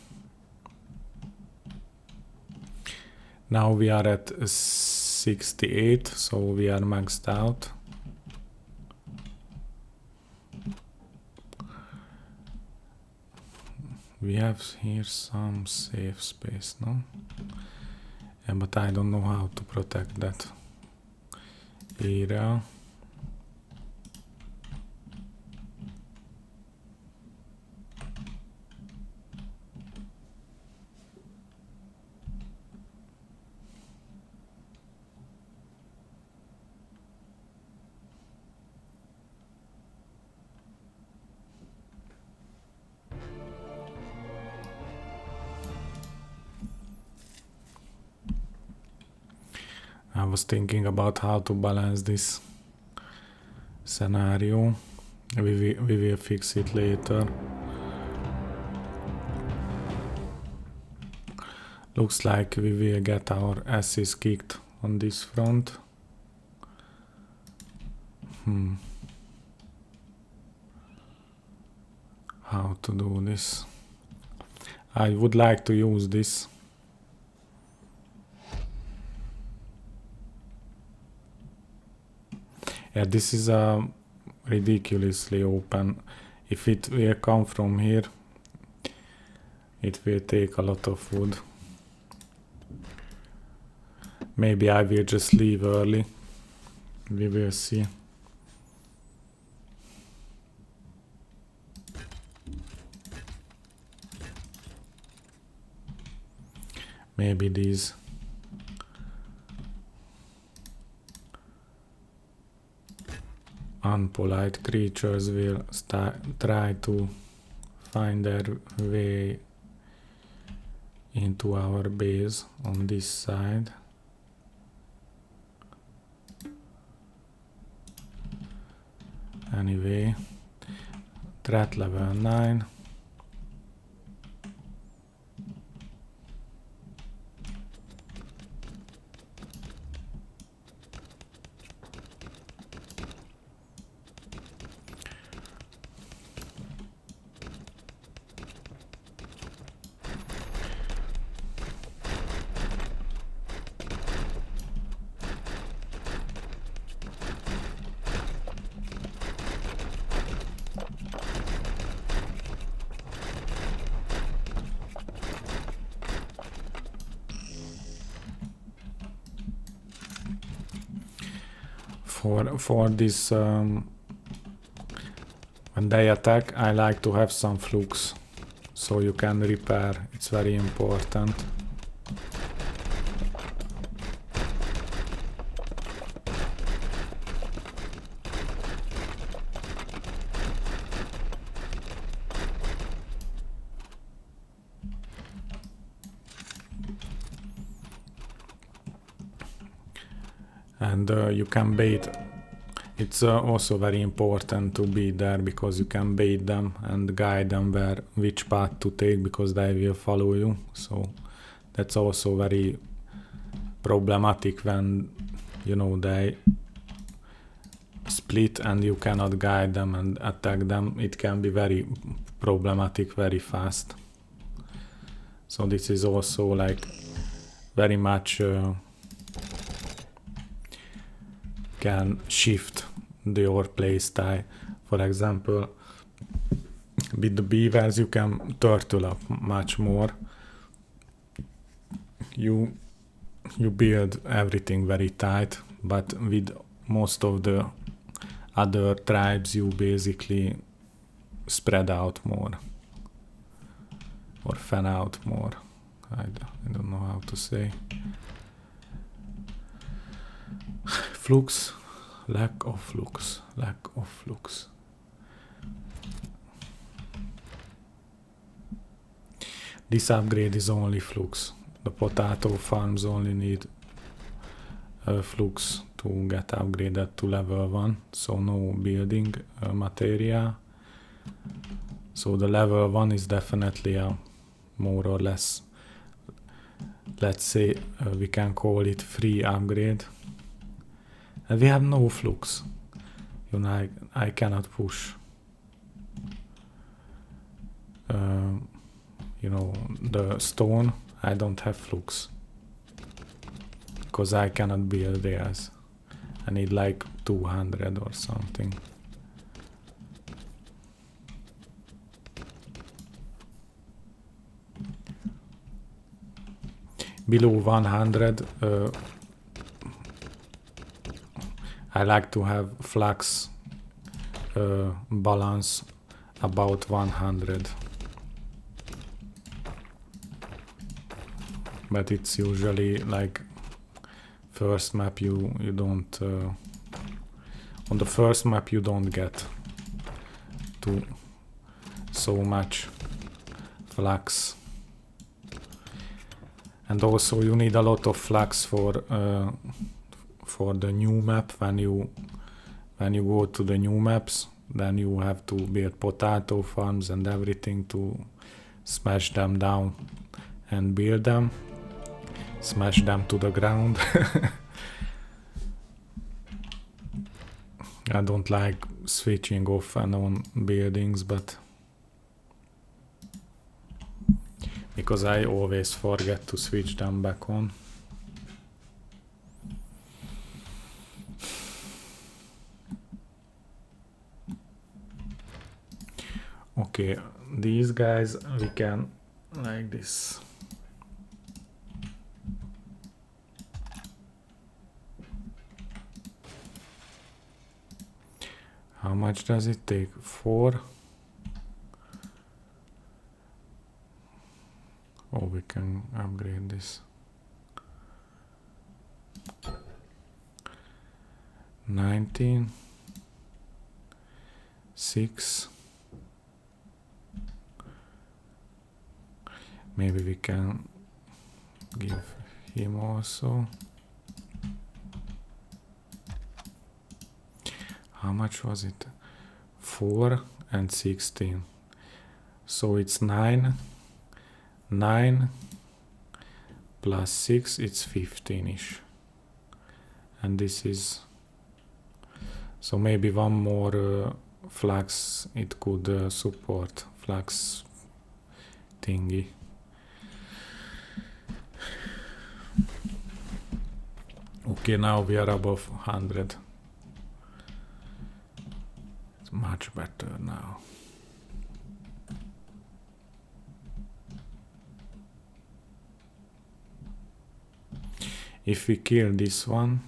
[SPEAKER 1] Now we are at 68, so we are maxed out. We have here some safe space, no? Yeah, but I don't know how to protect that area. I was thinking about how to balance this scenario. We will fix it later. Looks like we will get our asses kicked on this front. How to do this? I would like to use this. Yeah, this is ridiculously open. If it will come from here, it will take a lot of wood. Maybe I will just leave early. We will see. Maybe these unpolite creatures will try to find their way into our base on this side. Anyway, threat level 9. For this, when they attack, I like to have some flux, so you can repair. It's very important. And you can bait. It's also very important to be there, because you can bait them and guide them which path to take, because they will follow you. So that's also very problematic when they split and you cannot guide them and attack them. It can be very problematic very fast. So this is also like very much can shift your playstyle. For example, with the beavers you can turtle up much more. You build everything very tight, but with most of the other tribes you basically spread out more or fan out more. I don't know how to say. Flux, lack of flux. This upgrade is only flux. The potato farms only need flux to get upgraded to level 1, so no building material. So the level 1 is definitely a more or less, let's say we can call it free upgrade. And we have no flux. You know, I cannot push. You know, the stone, I don't have flux. Because I cannot build theirs. I need like 200 or something. Below 100, I like to have flux balance about 100. But it's usually like first map you don't on the first map you don't get to so much flux. And also you need a lot of flux for the new map. When you go to the new maps, then you have to build potato farms and everything to smash them down and build them, smash them to the ground. I don't like switching off and on buildings, but because I always forget to switch them back on. Okay, these guys we can like this. How much does it take? 4? Oh, we can upgrade this. 19. 6. Maybe we can give him also. How much was it? 4 and 16. So it's 9. 9 plus 6, it's 15-ish. And this is... So maybe one more flux it could support. Flux thingy. Okay, now we are above 100. It's much better now. If we kill this one,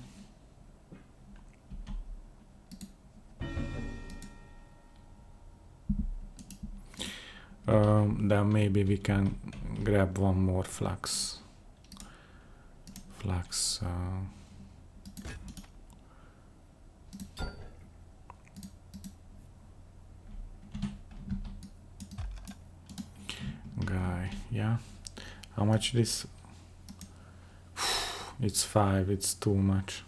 [SPEAKER 1] then maybe we can grab one more flux. Guy, yeah. How much this? It's 5, it's too much.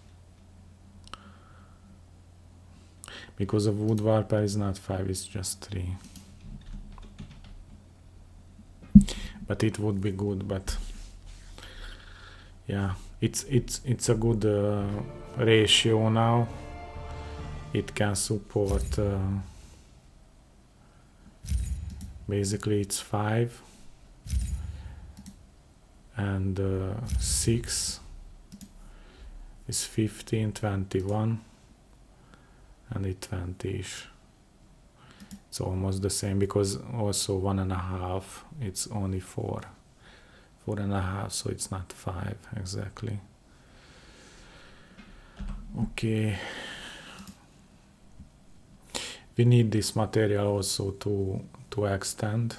[SPEAKER 1] Because of wood warper is not 5, it's just 3. But it would be good, but yeah, it's a good ratio now. It can support basically it's 5 and 6 is 15, 21 and it 20-ish. It's almost the same because also 1.5 it's only 4.5, so it's not 5 exactly. Okay, we need this material also to extend.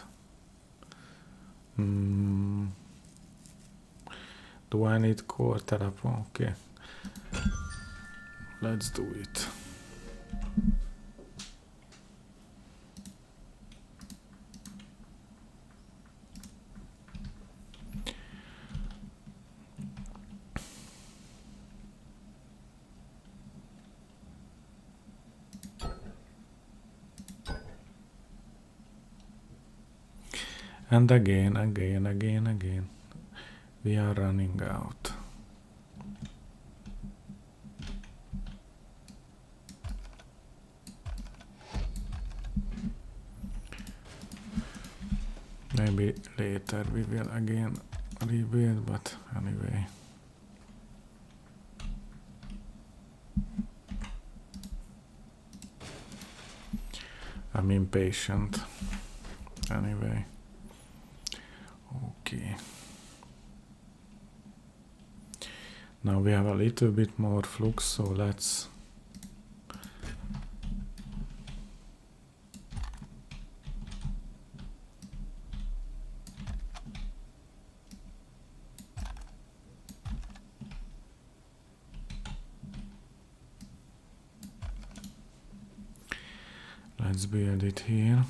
[SPEAKER 1] Do I need core therapy? Okay, let's do it. And again. We are running out. Maybe later we will again rebuild, but anyway. I'm impatient. Anyway. Okay. Now we have a little bit more flux, so let's build it here.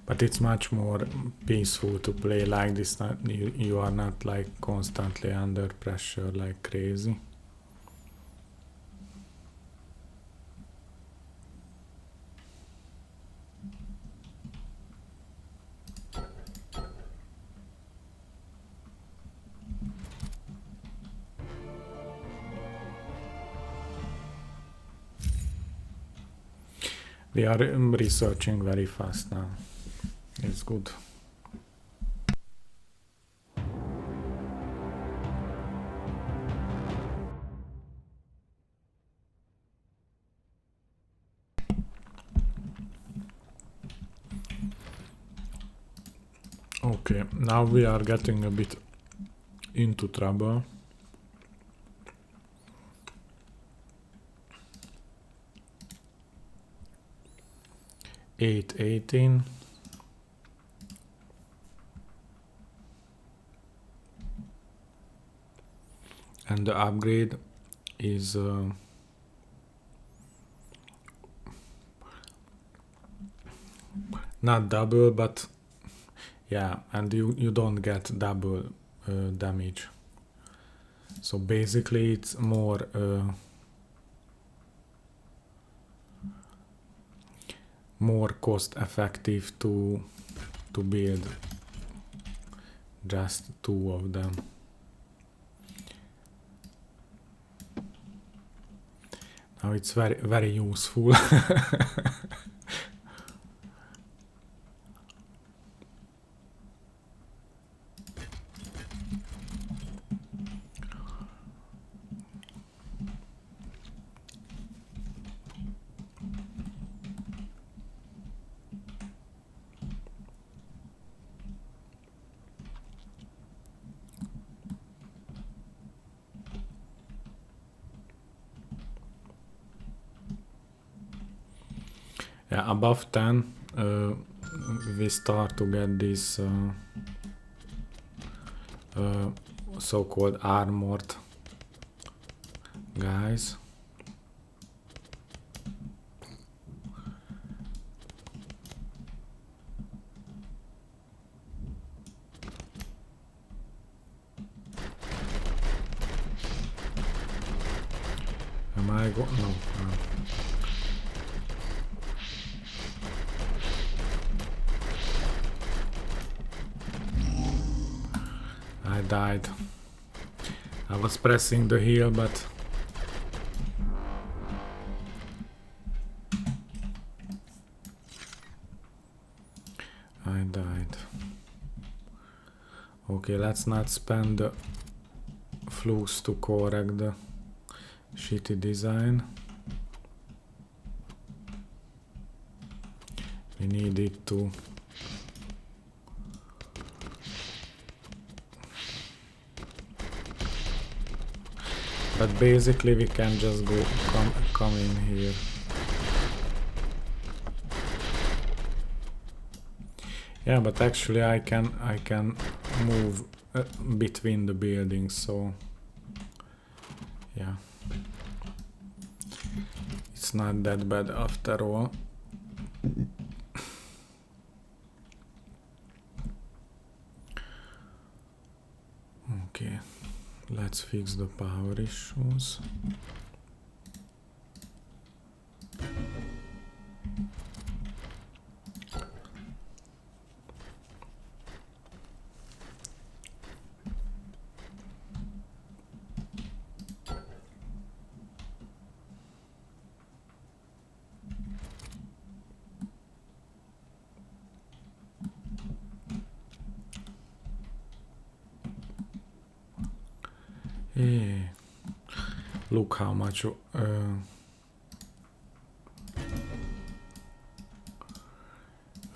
[SPEAKER 1] But it's much more peaceful to play like this. You are not like constantly under pressure like crazy. We are researching very fast now. It's good. Okay, now we are getting a bit into trouble. $8.18. And the upgrade is not double, but yeah, and you don't get double damage. So basically it's more cost effective to build just 2 of them. Now it's very, very useful. Yeah, above 10 we start to get these so-called armored guys. Am I go? No. I died. I was pressing the heal, but I died. Okay, let's not spend the flux to correct the shitty design. We need it to but basically we can just go come in here. Yeah, but actually I can move between the buildings, so yeah, it's not that bad after all. Okay, let's let's fix the power issues. Hey, look how much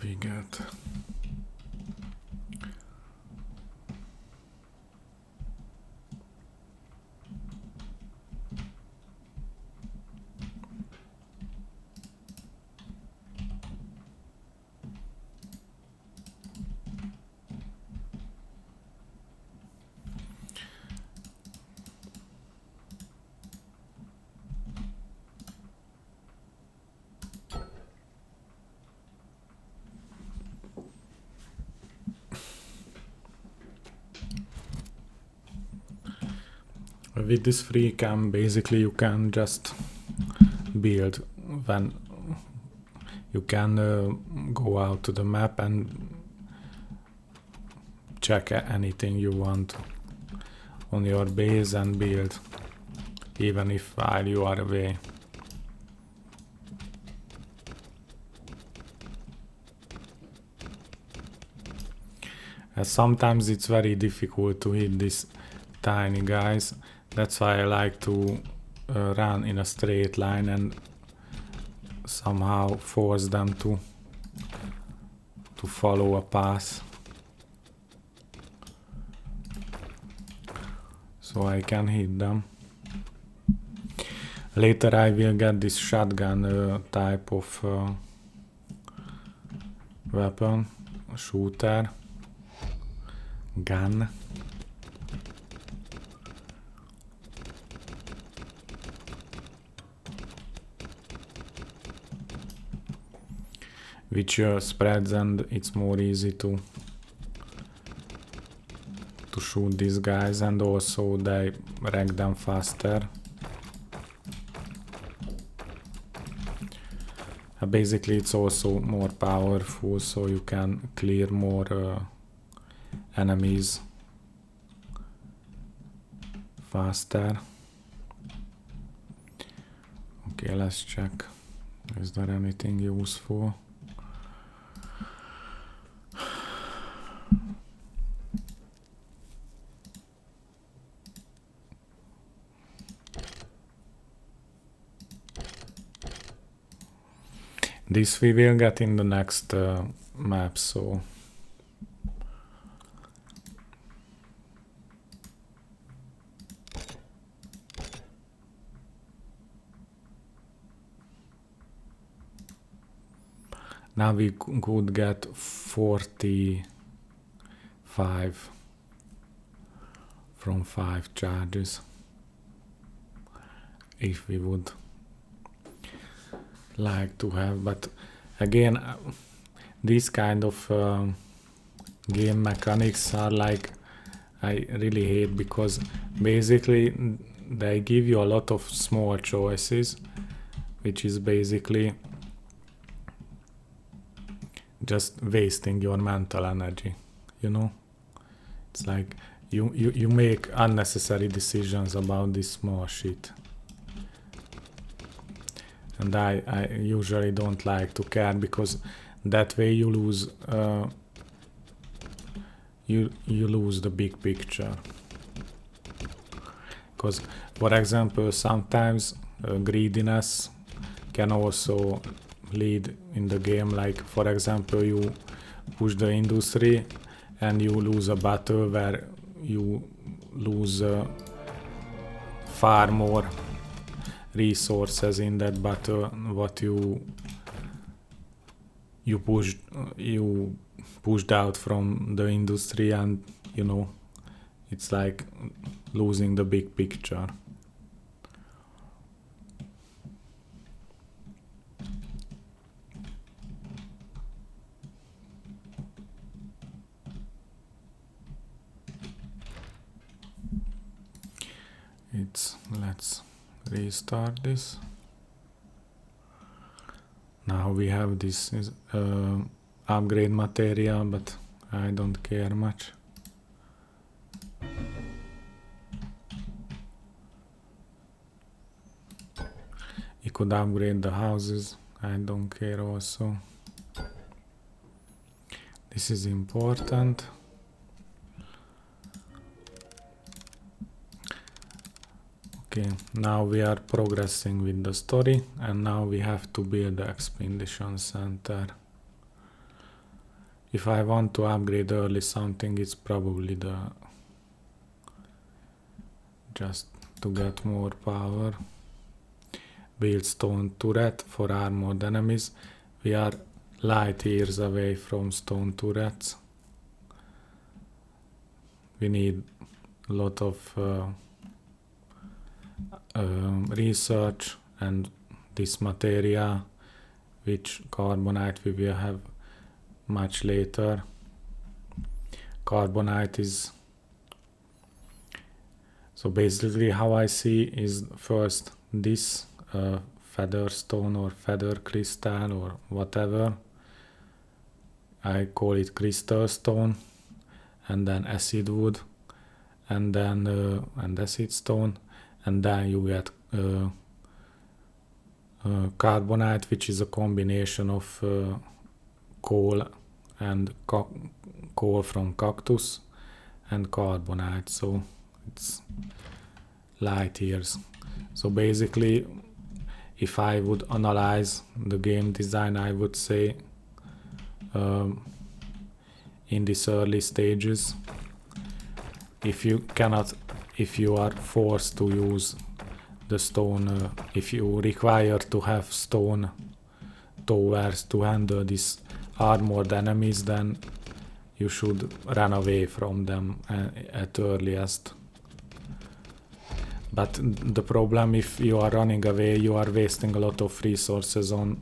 [SPEAKER 1] we get. With this free cam, basically you can just build when you can go out to the map and check anything you want on your base and build, even if while you are away. Sometimes it's very difficult to hit these tiny guys. That's why I like to run in a straight line and somehow force them to follow a path, so I can hit them. Later I will get this shotgun type of weapon, shooter, gun. Which spreads, and it's more easy to shoot these guys, and also they wreck them faster. Basically it's also more powerful, so you can clear more enemies faster. Okay, let's check. Is there anything useful? This we will get in the next map, so now we could get 45 from 5 charges if we would like to have, but again these kind of game mechanics are like I really hate, because basically they give you a lot of small choices, which is basically just wasting your mental energy, you know. It's like you make unnecessary decisions about this small shit. And I usually don't like to care, because that way you lose you lose the big picture. Because, for example, sometimes greediness can also lead in the game. Like, for example, you push the industry and you lose a battle where you lose far more resources in that battle what you pushed out from the industry, and you know, it's like losing the big picture. Let's restart this. Now we have this upgrade material, but I don't care much. You could upgrade the houses, I don't care also. This is important. Okay, now we are progressing with the story, and now we have to build the expedition center. If I want to upgrade early something, it's probably just to get more power. Build stone turret for armored enemies. We are light years away from stone turrets. We need a lot of research, and this material, which carbonite we will have much later. Carbonite is, so basically how I see is first this feather stone or feather crystal or whatever, I call it crystal stone, and then acid wood, and then and acid stone, and then you get carbonite, which is a combination of coal and coal from cactus and carbonite, so it's light years. So basically, if I would analyze the game design, I would say in these early stages, if you are forced to use the stone, if you require to have stone towers to handle these armored enemies, then you should run away from them at earliest. But the problem, if you are running away, you are wasting a lot of resources on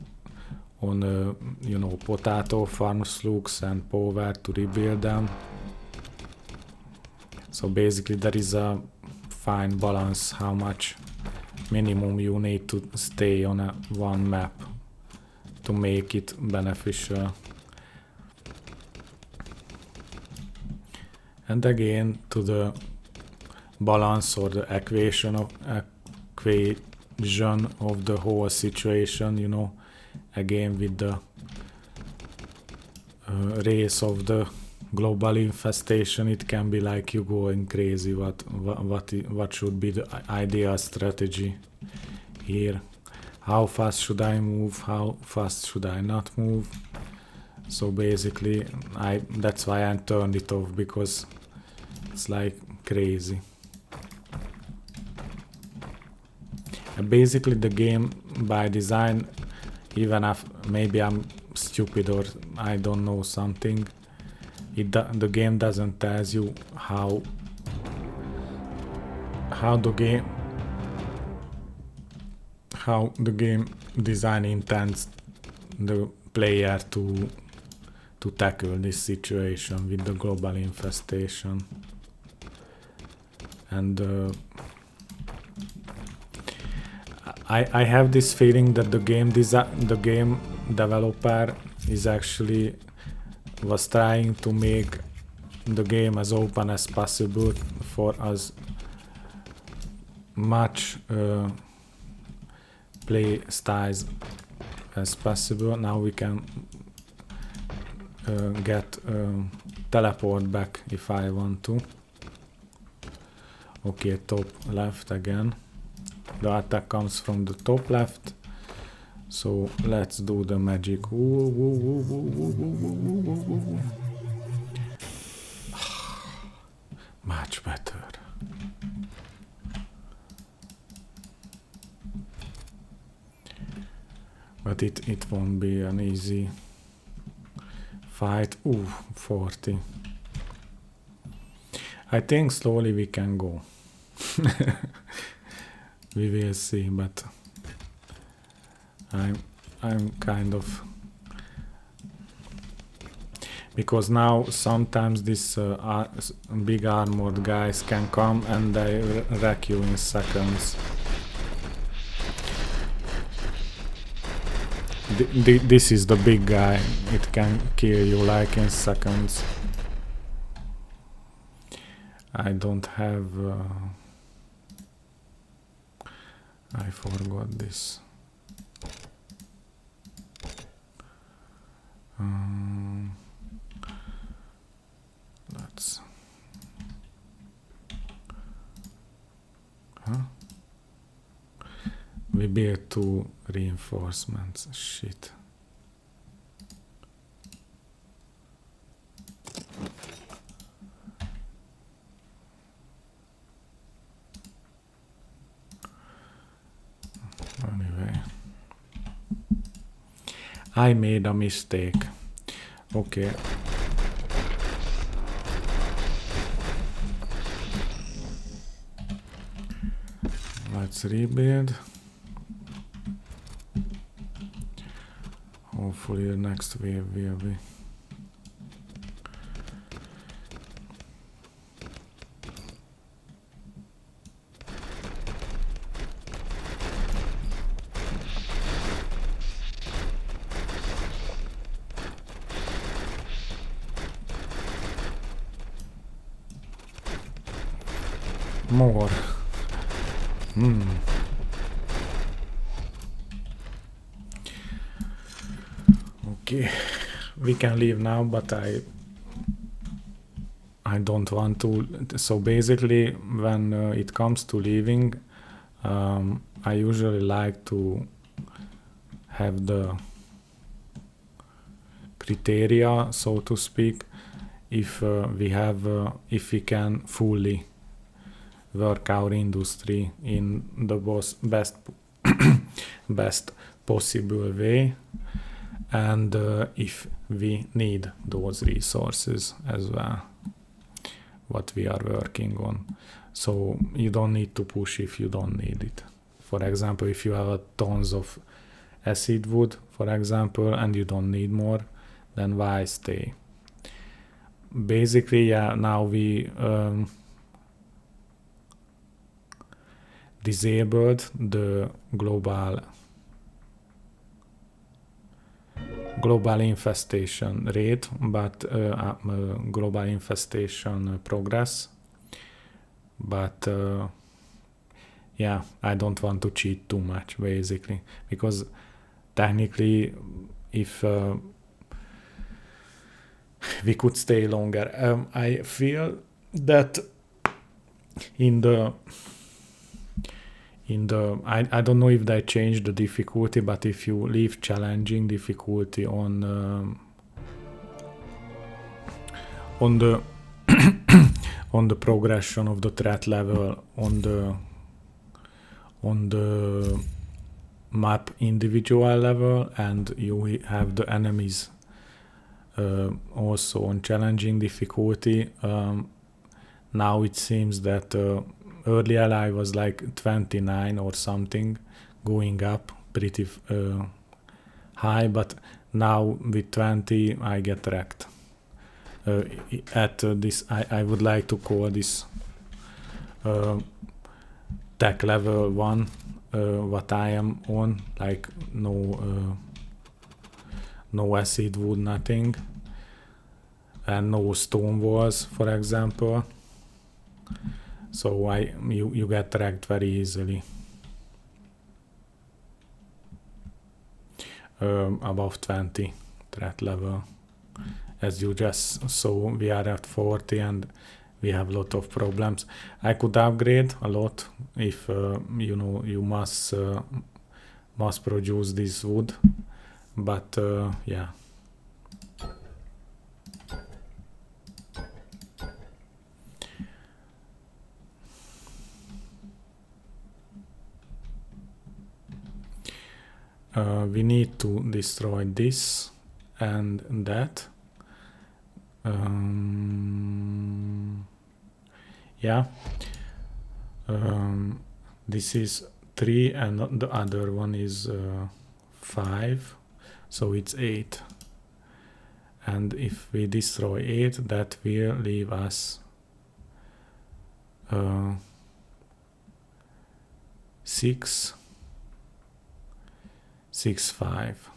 [SPEAKER 1] potato farms, slugs and power to rebuild them. So basically there is a fine balance how much minimum you need to stay on one map to make it beneficial. And again, to the balance or the equation of the whole situation, again with the race of the global infestation, it can be like you going crazy. What should be the ideal strategy here? How fast should I move? How fast should I not move? So basically, that's why I turned it off, because it's like crazy. And basically, the game by design, even if maybe I'm stupid or I don't know something, the game doesn't tell you how the game design intends the player to tackle this situation with the global infestation. And I have this feeling that the game developer was trying to make the game as open as possible for as much play styles as possible. Now we can get teleport back if I want to. Okay, top left again. The attack comes from the top left. So let's do the magic. Much better. But it won't be an easy fight. 40. I think slowly we can go. We will see, but I'm kind of... because now sometimes these big armored guys can come and they wreck you in seconds. This is the big guy. It can kill you like in seconds. I don't have... I forgot this. Let's... We built 2 reinforcements. Shit. Anyway. I made a mistake. Okay. Let's rebuild. Hopefully the next wave will be. More. Okay, we can leave now, but I don't want to. So basically, when it comes to leaving, I usually like to have the criteria, so to speak, if if we can fully work our industry in the best possible way, and if we need those resources as well, what we are working on. So you don't need to push if you don't need it. For example, if you have tons of acid wood, for example, and you don't need more, then why stay? Basically, yeah, now we disabled the global infestation rate, but global infestation progress. But yeah, I don't want to cheat too much, basically, because technically, if we could stay longer, I feel that in the I don't know if they changed the difficulty, but if you leave challenging difficulty on the on the progression of the threat level on the map individual level, and you have the enemies also on challenging difficulty, now it seems that earlier I was like 29 or something, going up pretty high, but now with 20 I get wrecked. At this, I would like to call this tech level 1, what I am on, like no acid wood, nothing, and no stone walls, for example. So you get wrecked very easily. Above 20 threat level. As you just saw, we are at 40 and we have a lot of problems. I could upgrade a lot if you must produce this wood, but yeah. We need to destroy this and that. Yeah. This is 3 and the other one is 5, so it's 8. And if we destroy it, that will leave us 6, 6, 5.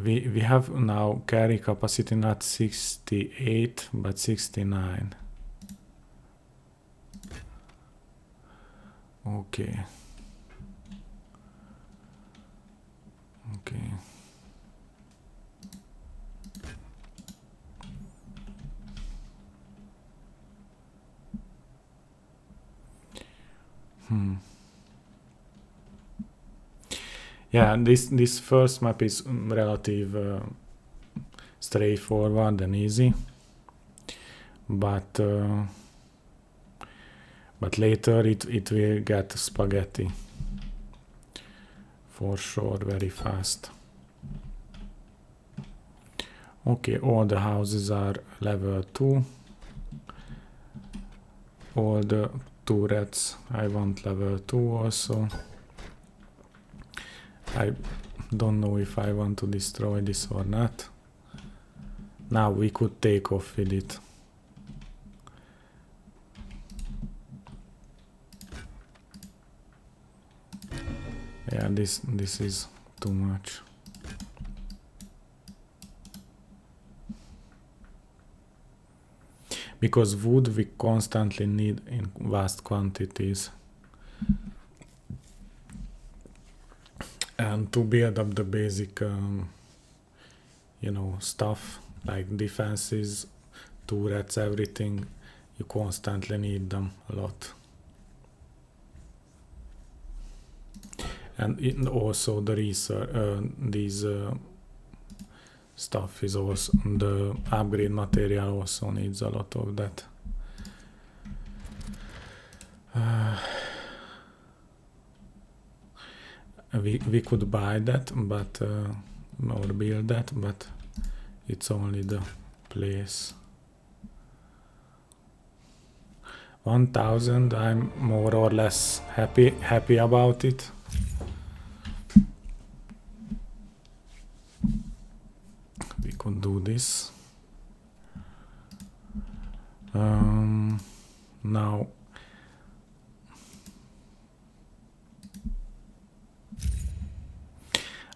[SPEAKER 1] We have now carry capacity not 68 but 69. Okay. Yeah, this first map is relative straightforward and easy, but later it will get spaghetti for sure, very fast. Okay, all the houses are level 2. All the turrets I want level 2 also. I don't know if I want to destroy this or not. Now we could take off with it. Yeah, this is too much. Because wood we constantly need in vast quantities. And to build up the basic, stuff like defenses, turrets, everything, you constantly need them a lot. And also the research, these stuff is also, the upgrade material also needs a lot of that. We could buy that, but or build that, but it's only the place. 1000, I'm more or less happy about it. We could do this. Now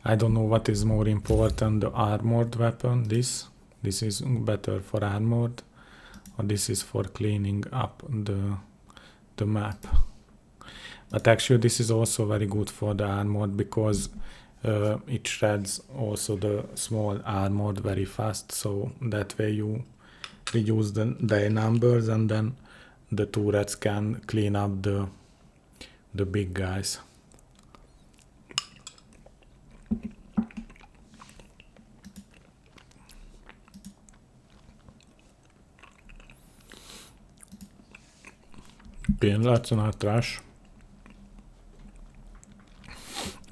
[SPEAKER 1] I don't know what is more important, the armored weapon, this is better for armored, or this is for cleaning up the map. But actually this is also very good for the armored, because it shreds also the small armored very fast, so that way you reduce their numbers, and then the turrets can clean up the big guys. Okay, let's not rush.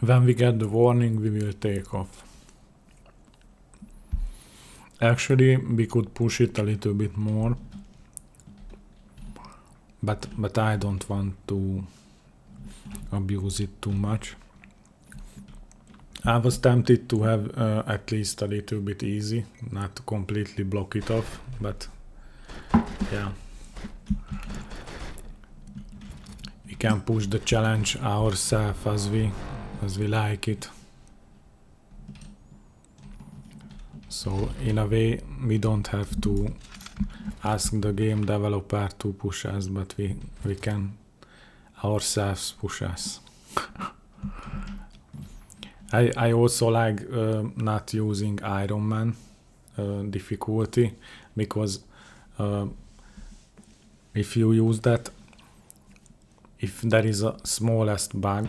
[SPEAKER 1] When we get the warning, we will take off. Actually, we could push it a little bit more, but I don't want to abuse it too much. I was tempted to have at least a little bit easy, not completely block it off, but yeah. We can push the challenge ourselves as we like it. So in a way, we don't have to ask the game developer to push us, but we can ourselves push us. I also like not using Ironman difficulty, because if you use that, if there is a smallest bug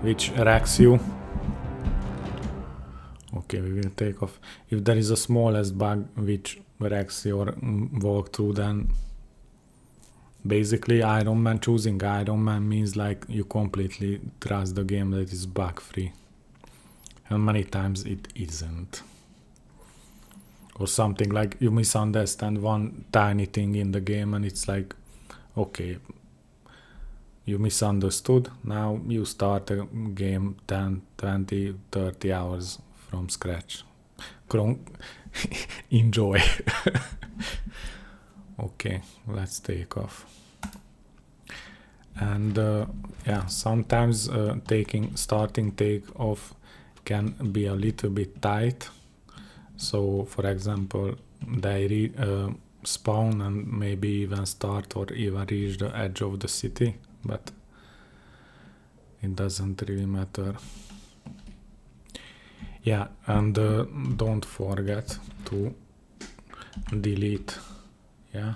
[SPEAKER 1] which wrecks you, okay, we will take off. If there is a smallest bug which wrecks your walkthrough, then basically choosing Ironman means like you completely trust the game that is bug free, and many times it isn't, or something like you misunderstand one tiny thing in the game and it's like, okay, you misunderstood. Now you start a game 10, 20, 30 hours from scratch. Enjoy. Okay, let's take off. And yeah, sometimes starting take off can be a little bit tight. So for example, they spawn and maybe even start or even reach the edge of the city, but it doesn't really matter. Yeah, and don't forget to delete. Yeah,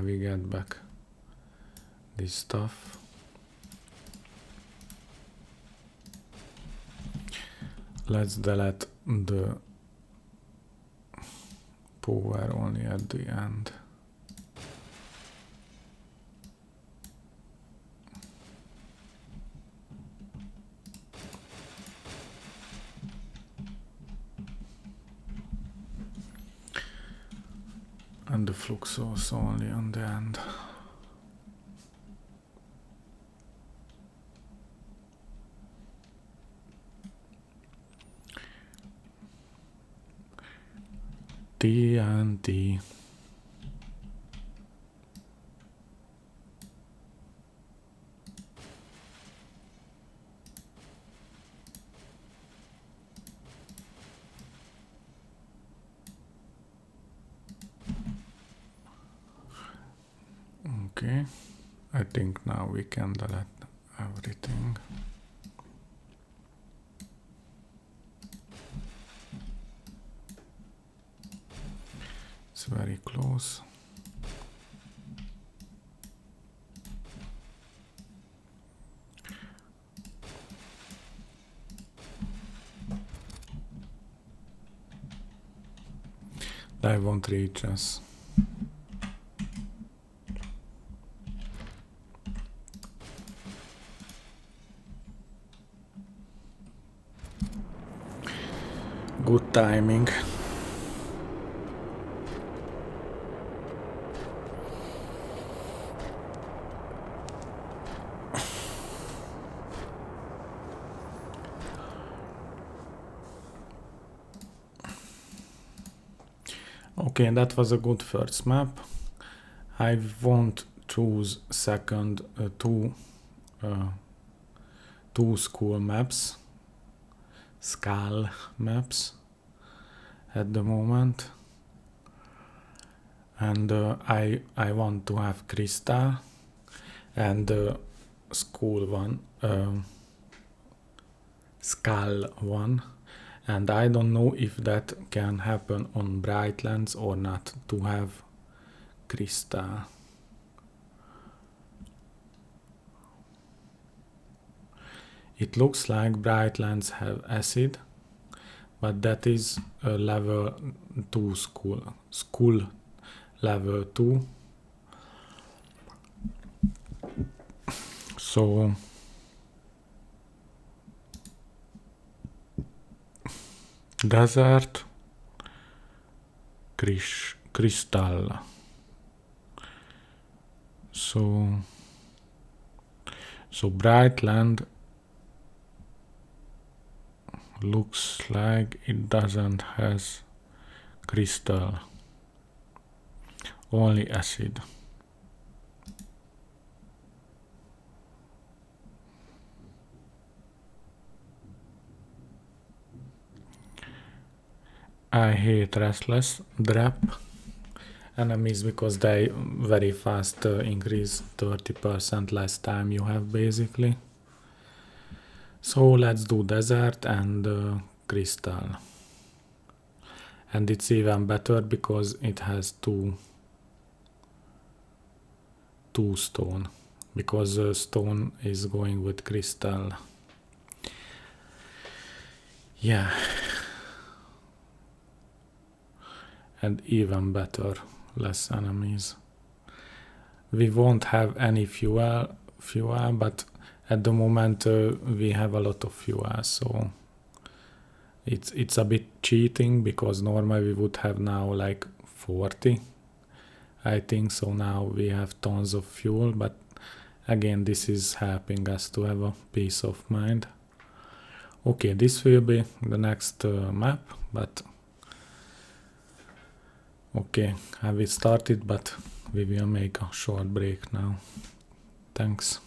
[SPEAKER 1] we get back this stuff. Let's delete the power only at the end. And the flux source only on the end. TNT. Okay, I think now we can delete everything. It's very close. They won't reach us. Good timing. Okay, that was a good first map. I won't choose second two school maps, skull maps at the moment, and I want to have Crystal and school one, skull one. And I don't know if that can happen on Brightlands or not, to have Crystal. It looks like Brightlands have acid, but that is a level 2 school level 2. So desert, crystal. So Brightland looks like it doesn't has crystal, only acid. I hate restless drop enemies because they very fast increase 30% less time you have basically. So let's do desert and crystal. And it's even better because it has two stone, because stone is going with crystal. Yeah. And even better, less enemies. We won't have any fuel, but at the moment we have a lot of fuel, so it's a bit cheating, because normally we would have now like 40, I think. So now we have tons of fuel, but again, this is helping us to have a peace of mind. Okay, this will be the next map, but okay, I will start it, but we will make a short break now. Thanks.